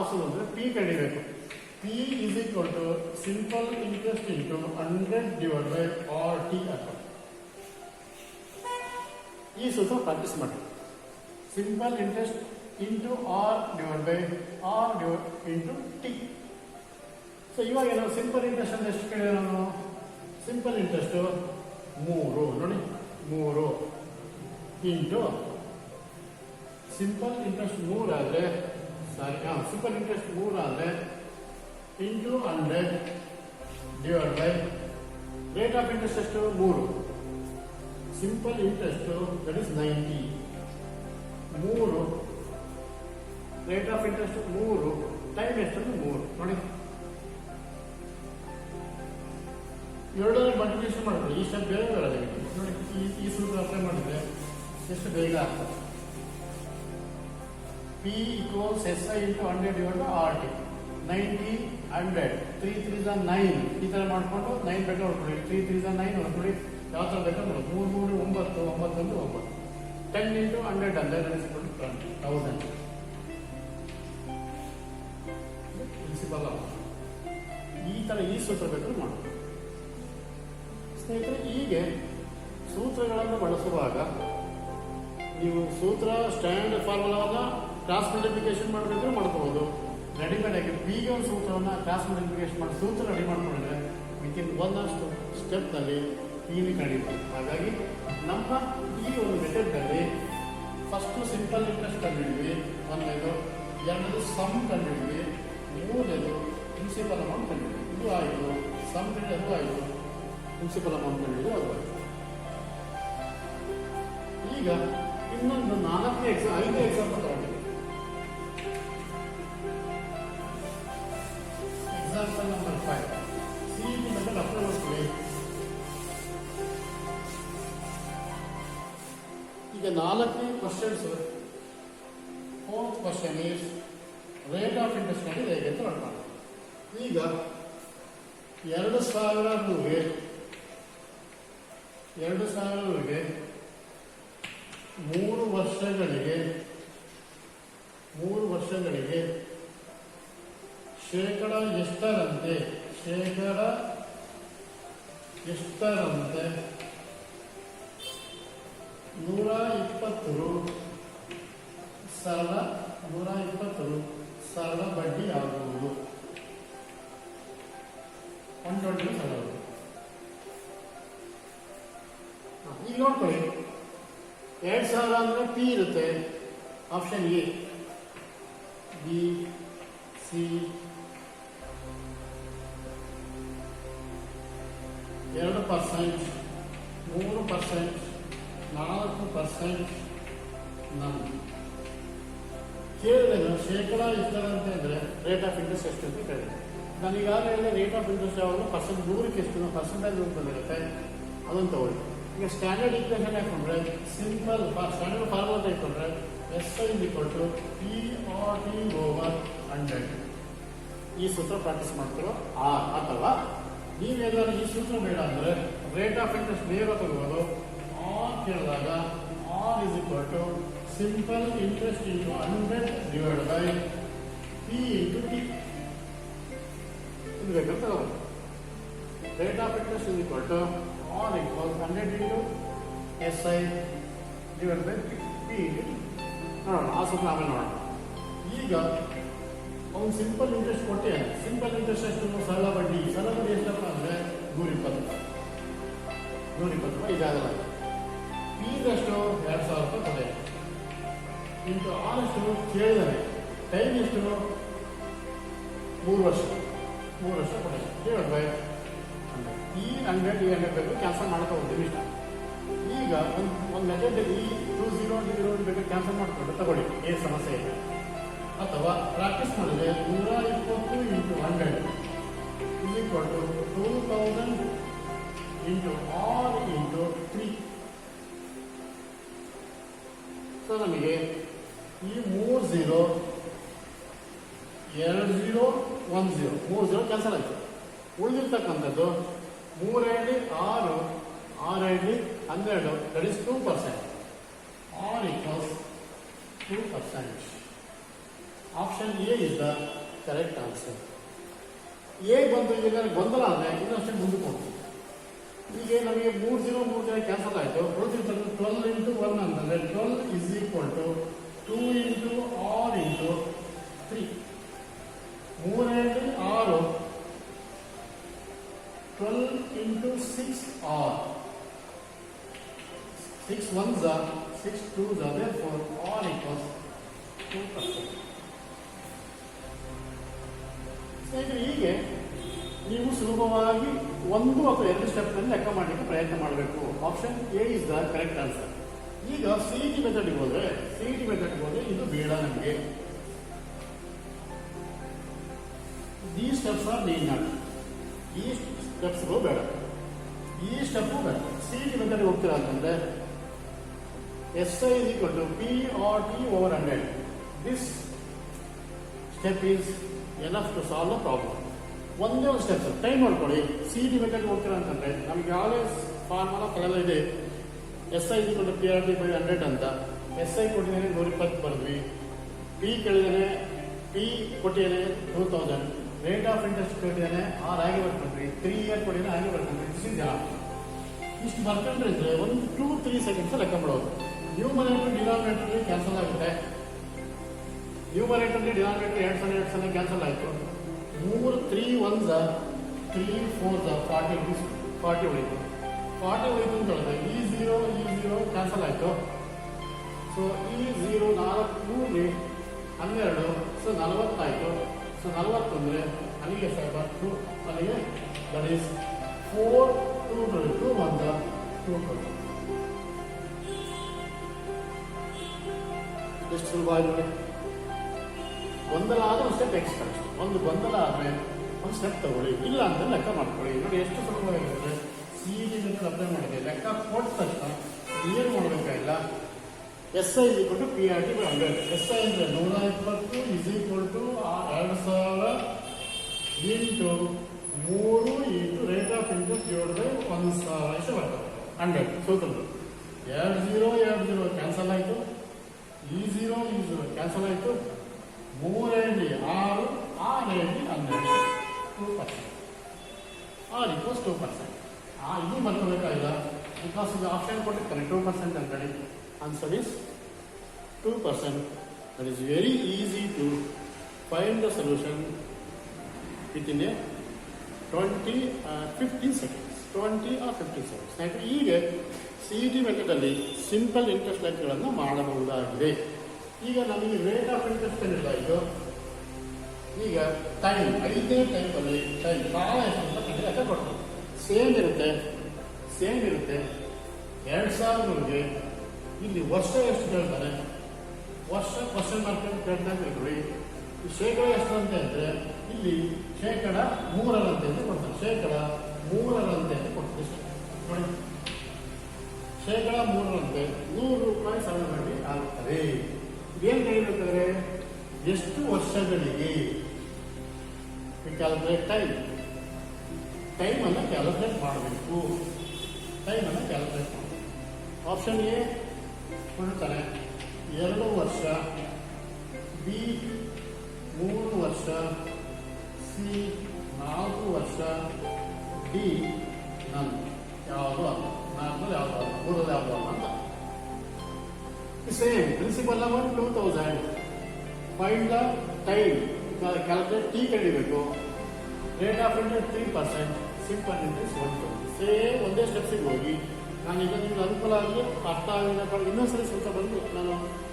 ಹೊಸದು ಅಂದರೆ ಪಿ ಕಂಡಿಬೇಕು. P is equal to simple interest into 100 divide by R T ಅಥವಾ ಈ ಸೂತ್ರ ಪ್ರಾಕ್ಟೀಸ್ ಮಾಡಿ. Simple interest into R divide by R divide into T. So ಇವಾಗ ನಾವು ಸಿಂಪಲ್ ಇಂಟ್ರೆಸ್ಟ್ ಅಂದ್ರೆ ಎಷ್ಟು ಕೇಳಿದ್ರೆ ನಾನು ಸಿಂಪಲ್ ಇಂಟ್ರೆಸ್ಟ್ 3 ನೋಡಿ 3 ಇಂಟು ಸಿಂಪಲ್ ಇಂಟ್ರೆಸ್ಟ್ 3 ಆದರೆ ಸಿಂಪಲ್ ಇಂಟ್ರೆಸ್ಟ್ 3 ಆದರೆ into 100 divide by rate of interest ಎಷ್ಟು 3 simple interest that is 90 3 rate of interest 3 time ಎಷ್ಟು 3 ನೋಡಿ ಎರಡನೇ ಮಲ್ಟಿಪ್ಲಿಕೇಶನ್ ಮಾಡಿದ್ರೆ ಈ ಸ್ಟೆಪ್ ಬೇಗ ಬರೋದು ನೋಡಿ. ಈ ಸೂತ್ರ ಅಪ್ಲೈ ಮಾಡಿದ್ರೆ ಎಷ್ಟು ಬೇಗ ಆಗ್ತದೆ. P equals S I into 100 divide R T 90 100 3 3 9 ಈ ಥರ ಮಾಡಿಕೊಂಡು 9 ಬೇಕಾದ್ರೆ ಹೊಡ್ಕೊಳ್ಳಿ 3 3 9 ಹೊಡ್ಕೊಳ್ಳಿ ಯಾವ ಥರ ಬೇಕಾದ್ರೆ ನೋಡಿ 3 3 9 9 9 10 ಇಂಟು 100 ಅಂದರೆ 1000 ಪ್ರಿನ್ಸಿಪಲ್ ಈ ಥರ ಈ ಸೂತ್ರ ಬೇಕಾದ್ರೆ ಮಾಡೋದು. ಸ್ನೇಹಿತರೆ, ಹೀಗೆ ಸೂತ್ರಗಳನ್ನು ಬಳಸುವಾಗ ನೀವು ಸೂತ್ರ ಸ್ಟ್ಯಾಂಡರ್ಡ್ ಫಾರ್ಮುಲಾವನ್ನು ಕ್ರಾಸ್ ಮಲ್ಟಿಪ್ಲಿಕೇಶನ್ ಮಾಡಬೇಕಿದ್ರೆ ಮಾಡ್ಕೋಬಹುದು. ರೆಡಿಮೇಡ್ ಆಗಿ ಬಿಗೆ ಒಂದು ಸೂತ್ರವನ್ನು ಕ್ರಾಸ್ ಮಲ್ಟಿಪ್ಲಿಕೇಶನ್ ಮಾಡಿ ಸೂತ್ರ ರೆಡಿ ಮಾಡ್ಕೊಂಡ್ರೆ ವಿತಿನ್ ಒಂದಷ್ಟು ಸ್ಟೆಪ್ನಲ್ಲಿ ಪೀನಿ ಕಂಡಿದ್ದೀವಿ. ಹಾಗಾಗಿ ನಮ್ಮ ಈ ಒಂದು ಮೆಥಡ್ನಲ್ಲಿ ಫಸ್ಟು ಸಿಂಪಲ್ ಇಂಟ್ರೆಸ್ಟ್ ಕಂಡಿದ್ವಿ, ಒಂದನೇದು, ಎರಡನೇದು ಸಮ್ ಕಂಡಿದ್ವಿ, ಮೂರನೇದು ಪ್ರಿನ್ಸಿಪಲ್ ಅಮೌಂಟ್ ಕಂಡಿದ್ವಿ. ಇದು ಆಯಿತು, ಸಮ್ ಕಂಡಿದ್ದು ಆಯಿತು, ಪ್ರಿನ್ಸಿಪಲ್ ಅಮೌಂಟ್ ಕಂಡಿದ್ದು ಅದು ಆಯಿತು. ಈಗ ಇನ್ನೊಂದು 5 ಎಕ್ಸಾಂಪಲ್ ತಗೊಂಡಿದ್ದೀವಿ. Example number 5 CET method apply ಮಾಡ್ತೀವಿ. ಈಗ 4 questions. Fourth question is rate of interest ಕಂಡಿದೆ ಹೇಗೆ ಅಂತ ನೋಡೋಣ. ಈಗ 2000 ಗೆ 3 ವರ್ಷಗಳಿಗೆ ಶೇಕಡ ಎಷ್ಟರಂತೆ 120 ಸರಳ ಬಡ್ಡಿ ಆಗುವುದು. 120 ಸರಳ. ಈಗ ನೋಡ್ಕೊಳ್ಳಿ, 2000 ಅಂದ್ರೆ ಪಿ ಇರುತ್ತೆ. ಆಪ್ಷನ್ ಎ, ಬಿ, ಸಿ 2%, 3%, 4%, ನನ್ ಕೇಳಿದ್ರೆ ಶೇಕಡ ಎಷ್ಟರಂತೆ ಅಂದರೆ ರೇಟ್ ಆಫ್ ಇಂಟ್ರೆಸ್ಟ್ ಎಷ್ಟು ಅಂತ ಕೇಳಿದೆ. ನಾನು ಈಗಾಗಲೇ ರೇಟ್ ಆಫ್ ಇಂಟ್ರೆಸ್ಟ್ ಯಾವಾಗ ಪರ್ಸೆಂಟ್ 100ಕ್ಕೆ ಎಷ್ಟು ಪರ್ಸೆಂಟೇಜ್ ಬಂದಿರುತ್ತೆ ಅದನ್ನು ತಗೊಳ್ಳಿ. ಈಗ ಸ್ಟ್ಯಾಂಡರ್ಡ್ ಈಕ್ವೇಷನ್ ಹಾಕೊಂಡ್ರೆ ಸಿಂಪಲ್ ಸ್ಟ್ಯಾಂಡರ್ಡ್ ಫಾರ್ಮುಲಾ ಇಟ್ಕೊಂಡ್ರೆ S I equal to P R T over 100 ಈ ಸೂತ್ರ ಪ್ರಾಕ್ಟೀಸ್ ಮಾಡ್ತಿರೋ ಆರ್. ಅಥವಾ ನೀವೇನಾದ್ರು ಈ ಸೂತ್ರ ಬೇಡ ಅಂದರೆ ರೇಟ್ ಆಫ್ ಇಂಟ್ರೆಸ್ಟ್ ಬೇಗ ತಗೋಬೋದು. ಆರ್ ಕೇಳಿದಾಗ R is equal to simple interest into 100 divide by P into T. ಇದು ಬೇಕಂತ ತಗೋಬೋದು. Rate of interest is equal to R equal 100 into S I divide by P into T. ನೋಡೋಣ ಆ ಸೂತ್ರ ಆಮೇಲೆ ನೋಡೋಣ. ಈಗ ಅವ್ನು ಸಿಂಪಲ್ ಇಂಟ್ರೆಸ್ಟ್ ಕೊಟ್ಟೆ. ಸಿಂಪಲ್ ಇಂಟ್ರೆಸ್ಟ್ ಎಷ್ಟು? ಸರಳ ಬಡ್ಡಿ ಎಷ್ಟಪ್ಪ ಅಂದರೆ 120 ರೂಪಾಯಿ ಇದಾಗಲ್ಲ. ಫೀಸಷ್ಟು 2000 ರೂಪಾಯಿ ಕೊಡೆ ಇಂಟು ಆರ್ ಎಷ್ಟು ಕೇಳಿದರೆ ಟೈಮ್ ಎಷ್ಟು? 3 ವರ್ಷ ಕೊಡೆ ಡಿವೈಡ್ ಬೈ 100. ಈ 100 ಬೇಕು ಕ್ಯಾನ್ಸಲ್ ಮಾಡ್ತಾ ಹೋಗ್ತೀವಿ ಇಷ್ಟ. ಈಗ ಒಂದು ಮೆಥಡ್ ಈ 20 ಬೇಕು ಕ್ಯಾನ್ಸಲ್ ಮಾಡಿಕೊಂಡು ತಗೊಳ್ಳಿ, ಏನು ಸಮಸ್ಯೆ ಇದೆ. ಅಥವಾ ಪ್ರಾಕ್ಟೀಸ್ ಮಾಡಿದ್ರೆ 120 into 100 is equal to 2000 into R into 3. So ನಮಗೆ ಈ 3 0 2 0 1 0 3 0 ಕ್ಯಾನ್ಸಲ್ ಆಯಿತು. ಉಳಿದಿರ್ತಕ್ಕಂಥದ್ದು 3 6 6 12 that is 2%. R equals 2%. Option A is the correct answer. A ಬಂದು ಈಗ ಗೊಂದಲ ಆದರೆ ಇನ್ನೊಂದು ಮುಂದಕ್ಕೆ ಹೋಗ್ತೀವಿ. ಈಗ ನಮಗೆ 3 ಕ್ಯಾನ್ಸಲ್ ಆಯಿತು. 12 ಇಂಟು 1 ಅಂತಂದರೆ 12 is equal to 2 into R into 3. 3 6 12 into 6 R 6 1s are 6 2s are, therefore R equals 2%. ಸ್ನೇಹಿತರೆ, ಹೀಗೆ ನೀವು ಸುಲಭವಾಗಿ 1 ಅಥವಾ 2 ಸ್ಟೆಪ್ನಲ್ಲಿ ಲೆಕ್ಕ ಮಾಡಲಿಕ್ಕೆ ಪ್ರಯತ್ನ ಮಾಡಬೇಕು. Option A is the correct answer. ಈಗ CET ಮೆಥಡ್ಗೆ ಹೋದ್ರೆ ಇದು ಬೇಡ ನಮಗೆ. ಈ ಸ್ಟೆಪ್ಸ್ ಆರ್ ನೀಡ್ ನಾಟ್. ಈ ಸ್ಟೆಪ್ಸ್ಗಳು ಬೇಡ, ಈ ಸ್ಟೆಪ್ಪು ಬೇಡ. CET ಮೆಥಡ್ಗೆ ಹೋಗ್ತೀರಾ ಅಂತಂದ್ರೆ SI is equal to PRT over 100. This step is enough to solve the problem. ಒಂದೇ ಒಂದು ಸ್ಟೆಪ್ಸ್ ಟೈಮ್ ಮಾಡ್ಕೊಳ್ಳಿ. CET ಮೆಥಡ್ ಹೋಗ್ತೀರಾ ಅಂತಂದ್ರೆ ನಮ್ಗೆ ಯಾವುದೇ ಫಾರ್ಮುಲಾ ಕಳೆಲ್ಲ ಇದೆ. SI is equal to PRT by 100 ಅಂತ. SI ಕೊಟ್ಟಿದ್ದೇನೆ 120 ಬರೆದ್ವಿ. P ಕೇಳಿದ್ದೇನೆ, P ಕೊಟ್ಟಿದ್ದೇನೆ 2000. ರೇಟ್ ಆಫ್ ಇಂಟ್ರೆಸ್ಟ್ ಕೊಟ್ಟಿದ್ದೇನೆ, ಆರ್ ಹಾಗೆ ಬರ್ಕೊಂಡ್ರಿ. 3 ಇಯರ್ ಕೊಟ್ಟಿದ್ದೇನೆ, ಹಾಗೆ ಬರ್ಕೊಂಡ್ರಿ. ದಿಸ್ ಇಸ್ ಇಷ್ಟು ಬರ್ಕೊಂಡ್ರೆ ಇದ್ರೆ 1-2-3 ಸೆಕೆಂಡ್ಸ್ ಲೆಕ್ಕ ಮಾಡೋದು. ನ್ಯೂಮರೇಟರ್ ಡಿನಾಮಿನೇಟರ್ ಕ್ಯಾನ್ಸಲ್ ಆಗುತ್ತೆ. ನ್ಯೂಮರೇಟರ್ ಡಿನಾಮಿನೇಟರ್ 2 ಸಲ ಕ್ಯಾನ್ಸಲ್ ಆಯಿತು. 3 1s 3 4s 40 ಉಳಿತು. 40 ಉಳಿತು ಅಂತ ಹೇಳಿದ್ರೆ ಈ 0 ಕ್ಯಾನ್ಸಲ್ ಆಯಿತು. ಸೊ ಈ 0 4 12 ಸೊ 40 ಆಯಿತು. ಸೊ 40 ಅಂದರೆ ಅಲ್ಲಿಗೆ 2 ಅಲ್ಲಿಗೆ ದಟ್ ಈಸ್ 4 2 1 2. ಎಷ್ಟು ಸುಲಭ ಆಗಿದೆ. ಗೊಂದಲ ಆದರೆ ಒಂದು ಸ್ಟೆಪ್ ಎಕ್ಸ್ಟ್ರಾ. ಒಂದು ಗೊಂದಲ ಆದರೆ ಒಂದು ಸ್ಟೆಪ್ ತಗೊಳ್ಳಿ, ಇಲ್ಲ ಅಂದರೆ ಲೆಕ್ಕ ಮಾಡ್ಕೊಳ್ಳಿ. ನೋಡಿ ಎಷ್ಟು ಸುಲಭವಾಗಿರುತ್ತೆ. CET ಮೆಥಡ್ ಅಪ್ಲೈ ಮಾಡಿದೆ, ಲೆಕ್ಕ ಕೊಟ್ಟ ತಕ್ಷಣ ಏನು ಮಾಡಬೇಕಾಗಿಲ್ಲ. SI is equal to PRT by 100. SI ಅಂದರೆ 120 is equal to 2000 into 3 into rate of interest divided by 1000 ಇಷ್ಟು ಬರ್ತದೆ. 100 ಸೂತ್ರದ್ದು 20 ಕ್ಯಾನ್ಸಲ್ ಆಯಿತು. ಈ 0 ಕ್ಯಾನ್ಸಲ್ ಆಯಿತು. 3 6 6 12 2%. R equals 2%. ಇದು ಬರ್ಕೋಬೇಕಾಗಿಲ್ಲ, ಬಿಕಾಸ್ ಇದು ಆಪ್ಷನ್ ಕೊಟ್ಟಿರ್ತಾರೆ 2% ಅಂತೇಳಿ. Answer is 2%. That is very easy to find the solution within a 15 seconds. 20 or 15 seconds. ಯಾಕೆ ಹೀಗೆ CET ಮೆಥಡಲ್ಲಿ ಸಿಂಪಲ್ ಇಂಟ್ರೆಸ್ಟ್ ಲೆಕ್ಕಗಳನ್ನು ಮಾಡಬಹುದಾಗಿದೆ. ಈಗ ನಮಗೆ ರೇಟ್ ಆಫ್ ಇಂಟ್ರೆಸ್ಟ್ ಏನಿಲ್ಲ. ಈಗ ಟೈಮ್ 5ನೇ ಟೈಮಲ್ಲಿ ಟೈಮ್ ಕಾಲ ಎಷ್ಟು ಅಂತ ಕಂಡು ಲೆಕ್ಕ ಕೊಡ್ತೀವಿ. ಸೇಮ್ ಇರುತ್ತೆ 2000 ಇಲ್ಲಿ ವರ್ಷ ಎಷ್ಟು ಕೇಳ್ತಾರೆ, ವರ್ಷ ಕ್ವಶನ್ ಮಾರ್ಕ್ ಕೇಳ್ತಾ ತಿಳ್ಕೊಳ್ಳಿ. ಈ ಶೇಕಡ ಎಷ್ಟು ಅಂತ ಹೇಳಿದ್ರೆ ಇಲ್ಲಿ ಶೇಕಡ 3ರಂತೆ ಅಂತ ಕೊಡ್ತಾರೆ. ಶೇಕಡ 3ರಂತೆ ಅಂತ ಕೊಡ್ತೀವಿ. ನೋಡಿ, ಶೇಕಡ 3ರಂತೆ 100 ರೂಪಾಯಿ ಸವಲತ್ತು ಆಗುತ್ತದೆ. ಇದೇನು ಕಲಿಬೇಕಾದ್ರೆ ಎಷ್ಟು ವರ್ಷಗಳಿಗೆ ಕ್ಯಾಲ್ಕುಲೇಟ್ ಟೈಮನ್ನು ಕ್ಯಾಲ್ಕುಲೇಟ್ ಮಾಡಬೇಕು. ಆಪ್ಷನ್ ಎ ಕೊಡ್ತಾರೆ 2 ವರ್ಷ, ಬಿ 3 ವರ್ಷ, ಸಿ 4 ವರ್ಷ, ಡಿ ನನ್ ಯಾವುದು ಅಲ್ಲ. 4 ಯಾವುದು ಅಲ್ಲ, 3 ಯಾವುದು ಅಲ್ಲ ಅಂತ. Same principal number 2000. Find the time, calculate T ಕಂಡಿಬೇಕು. Rate of interest 3%, simple interest 120. Same ಒಂದೇ ಸ್ಟೆಪ್ಸಿಗೆ ಹೋಗಿ ನಾನೀಗ ನಿಮ್ಗೆ ಅನುಕೂಲ ಆಗಲಿ ಅರ್ಥ ಆಗಿಲ್ಲ ಇನ್ನೊಂದ್ಸರಿ ಸ್ವಲ್ಪ ಬಂದು ನಾನು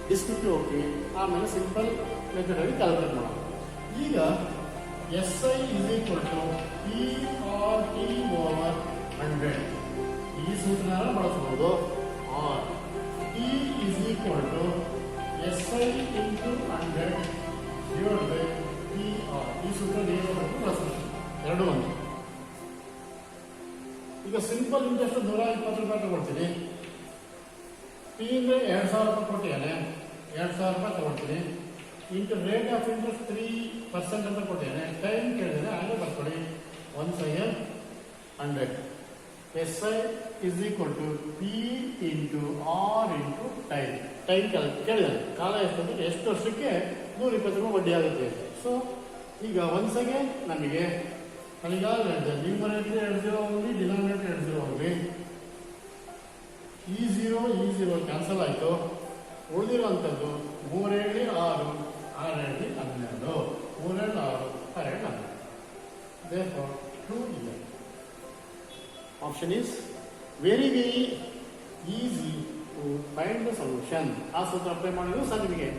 ಡಿಸ್ಕ್ರಿಪ್ಟಿವ್ ಹೋಗ್ತೀನಿ, ಆಮೇಲೆ ಸಿಂಪಲ್ ಮೆಥಡಲ್ಲಿ ಕ್ಯಾಲ್ಕುಲೇಟ್ ಮಾಡೋಣ. ಈಗ SI is equal to PRT over 100. ಈ ಸೂತ್ರನ ಬಳಸಬಹುದು. R T is equal to SI into 100 divided by PR. ಈ ಸೂತ್ರ ಬಳಸಬಹುದು. 2 1. ಈಗ ಸಿಂಪಲ್ ಇಂಟ್ರೆಸ್ಟ್ 120 ರೂಪಾಯಿ ತಗೊಳ್ತೀನಿ. ಪಿ ಅಂದರೆ 2000 ರೂಪಾಯಿ ಕೊಟ್ಟಿದ್ದಾನೆ, 2000 ರೂಪಾಯಿ ತಗೊಳ್ತೀನಿ. ಇಂಟು ರೇಟ್ ಆಫ್ ಇಂಟ್ರೆಸ್ಟ್ 3% ಅಂತ ಕೊಟ್ಟಿದ್ದಾನೆ. ಟೈಮ್ ಕೇಳಿದರೆ ಹಾಗೆ ಬರ್ಕೊಳ್ಳಿ 1/100. S I is equal to P into R into time. Time ಕೇಳಿದಾನೆ, ಕಾಲ ಎಷ್ಟು ವರ್ಷಕ್ಕೆ 120 ರೂಪಾಯಿ ಬಡ್ಡಿ ಆಗುತ್ತೆ. ಸೊ ಈಗ ಒಂದ್ಸಗೆ ನಮಗೆ ನನಗಾಗಲೇ ಹೇಳಿದೆ, ನ್ಯೂಮರೇಟರ್ 20 ಹೋಗ್ಲಿ, ಡಿನಾಮಿನೇಟರ್ 20 ಹೋಗ್ಲಿ, ಈ ಝೀರೋ ಕ್ಯಾನ್ಸಲ್ ಆಯಿತು. ಉಳಿದಿರುವಂಥದ್ದು 3 7 6, 6 7 12, 3 7 6, 6 7 12. Therefore, 2 is option is very easy to find the solution. ಆ ಸೂತ್ರ ಅಪ್ಲೈ ಮಾಡಿದ್ರು ಸಹ ನಿಮಗೆ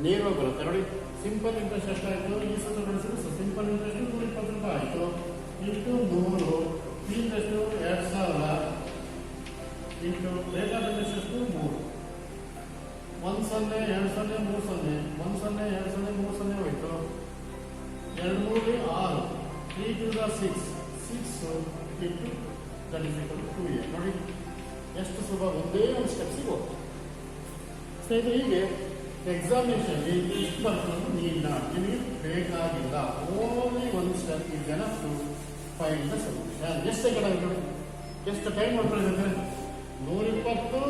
ನೇರವಾಗಿ ಬರುತ್ತೆ ನೋಡಿ. ಸಿಂಪಲ್ ಇಂಟ್ರೆಸ್ಟ್ ಎಷ್ಟಾಯಿತು, ಈ ಸೂತ್ರ ಬಳಸಿದ್ರು ಸಿಂಪಲ್ ಇಂಟ್ರೆಸ್ಟ್ 120 ರೂಪಾಯಿ ಆಯಿತು. Into 3, interest 2000 into rate of interest ಎಷ್ಟು 3. 1 0 2 0 3 0, 1 0 2 0 3 0 ಹೋಯಿತು. 2 3 6, 3 2 6, 6 into that is equal to 2a. ನೋಡಿ ಎಷ್ಟು ಸುಲಭ, ಒಂದೇ ಒಂದು ಸ್ಟೆಪ್ ಸಿಗೋದು. ಸ್ನೇಹಿತರೆ, ಹೀಗೆ ಎಕ್ಸಾಮಿನೇಷನ್ ಇಷ್ಟು ಬರ್ತದೆ ನಿಮಗೆ ಬೇಕಾಗಿಲ್ಲ. ಓನ್ಲಿ ಒಂದು step is enough to find the solution. ಎಷ್ಟು ಸೆಕೆಂಡ್, ಎಷ್ಟು ಟೈಮ್ ಮಾಡ್ಕೊಳ್ಳಿದ್ರೆ 120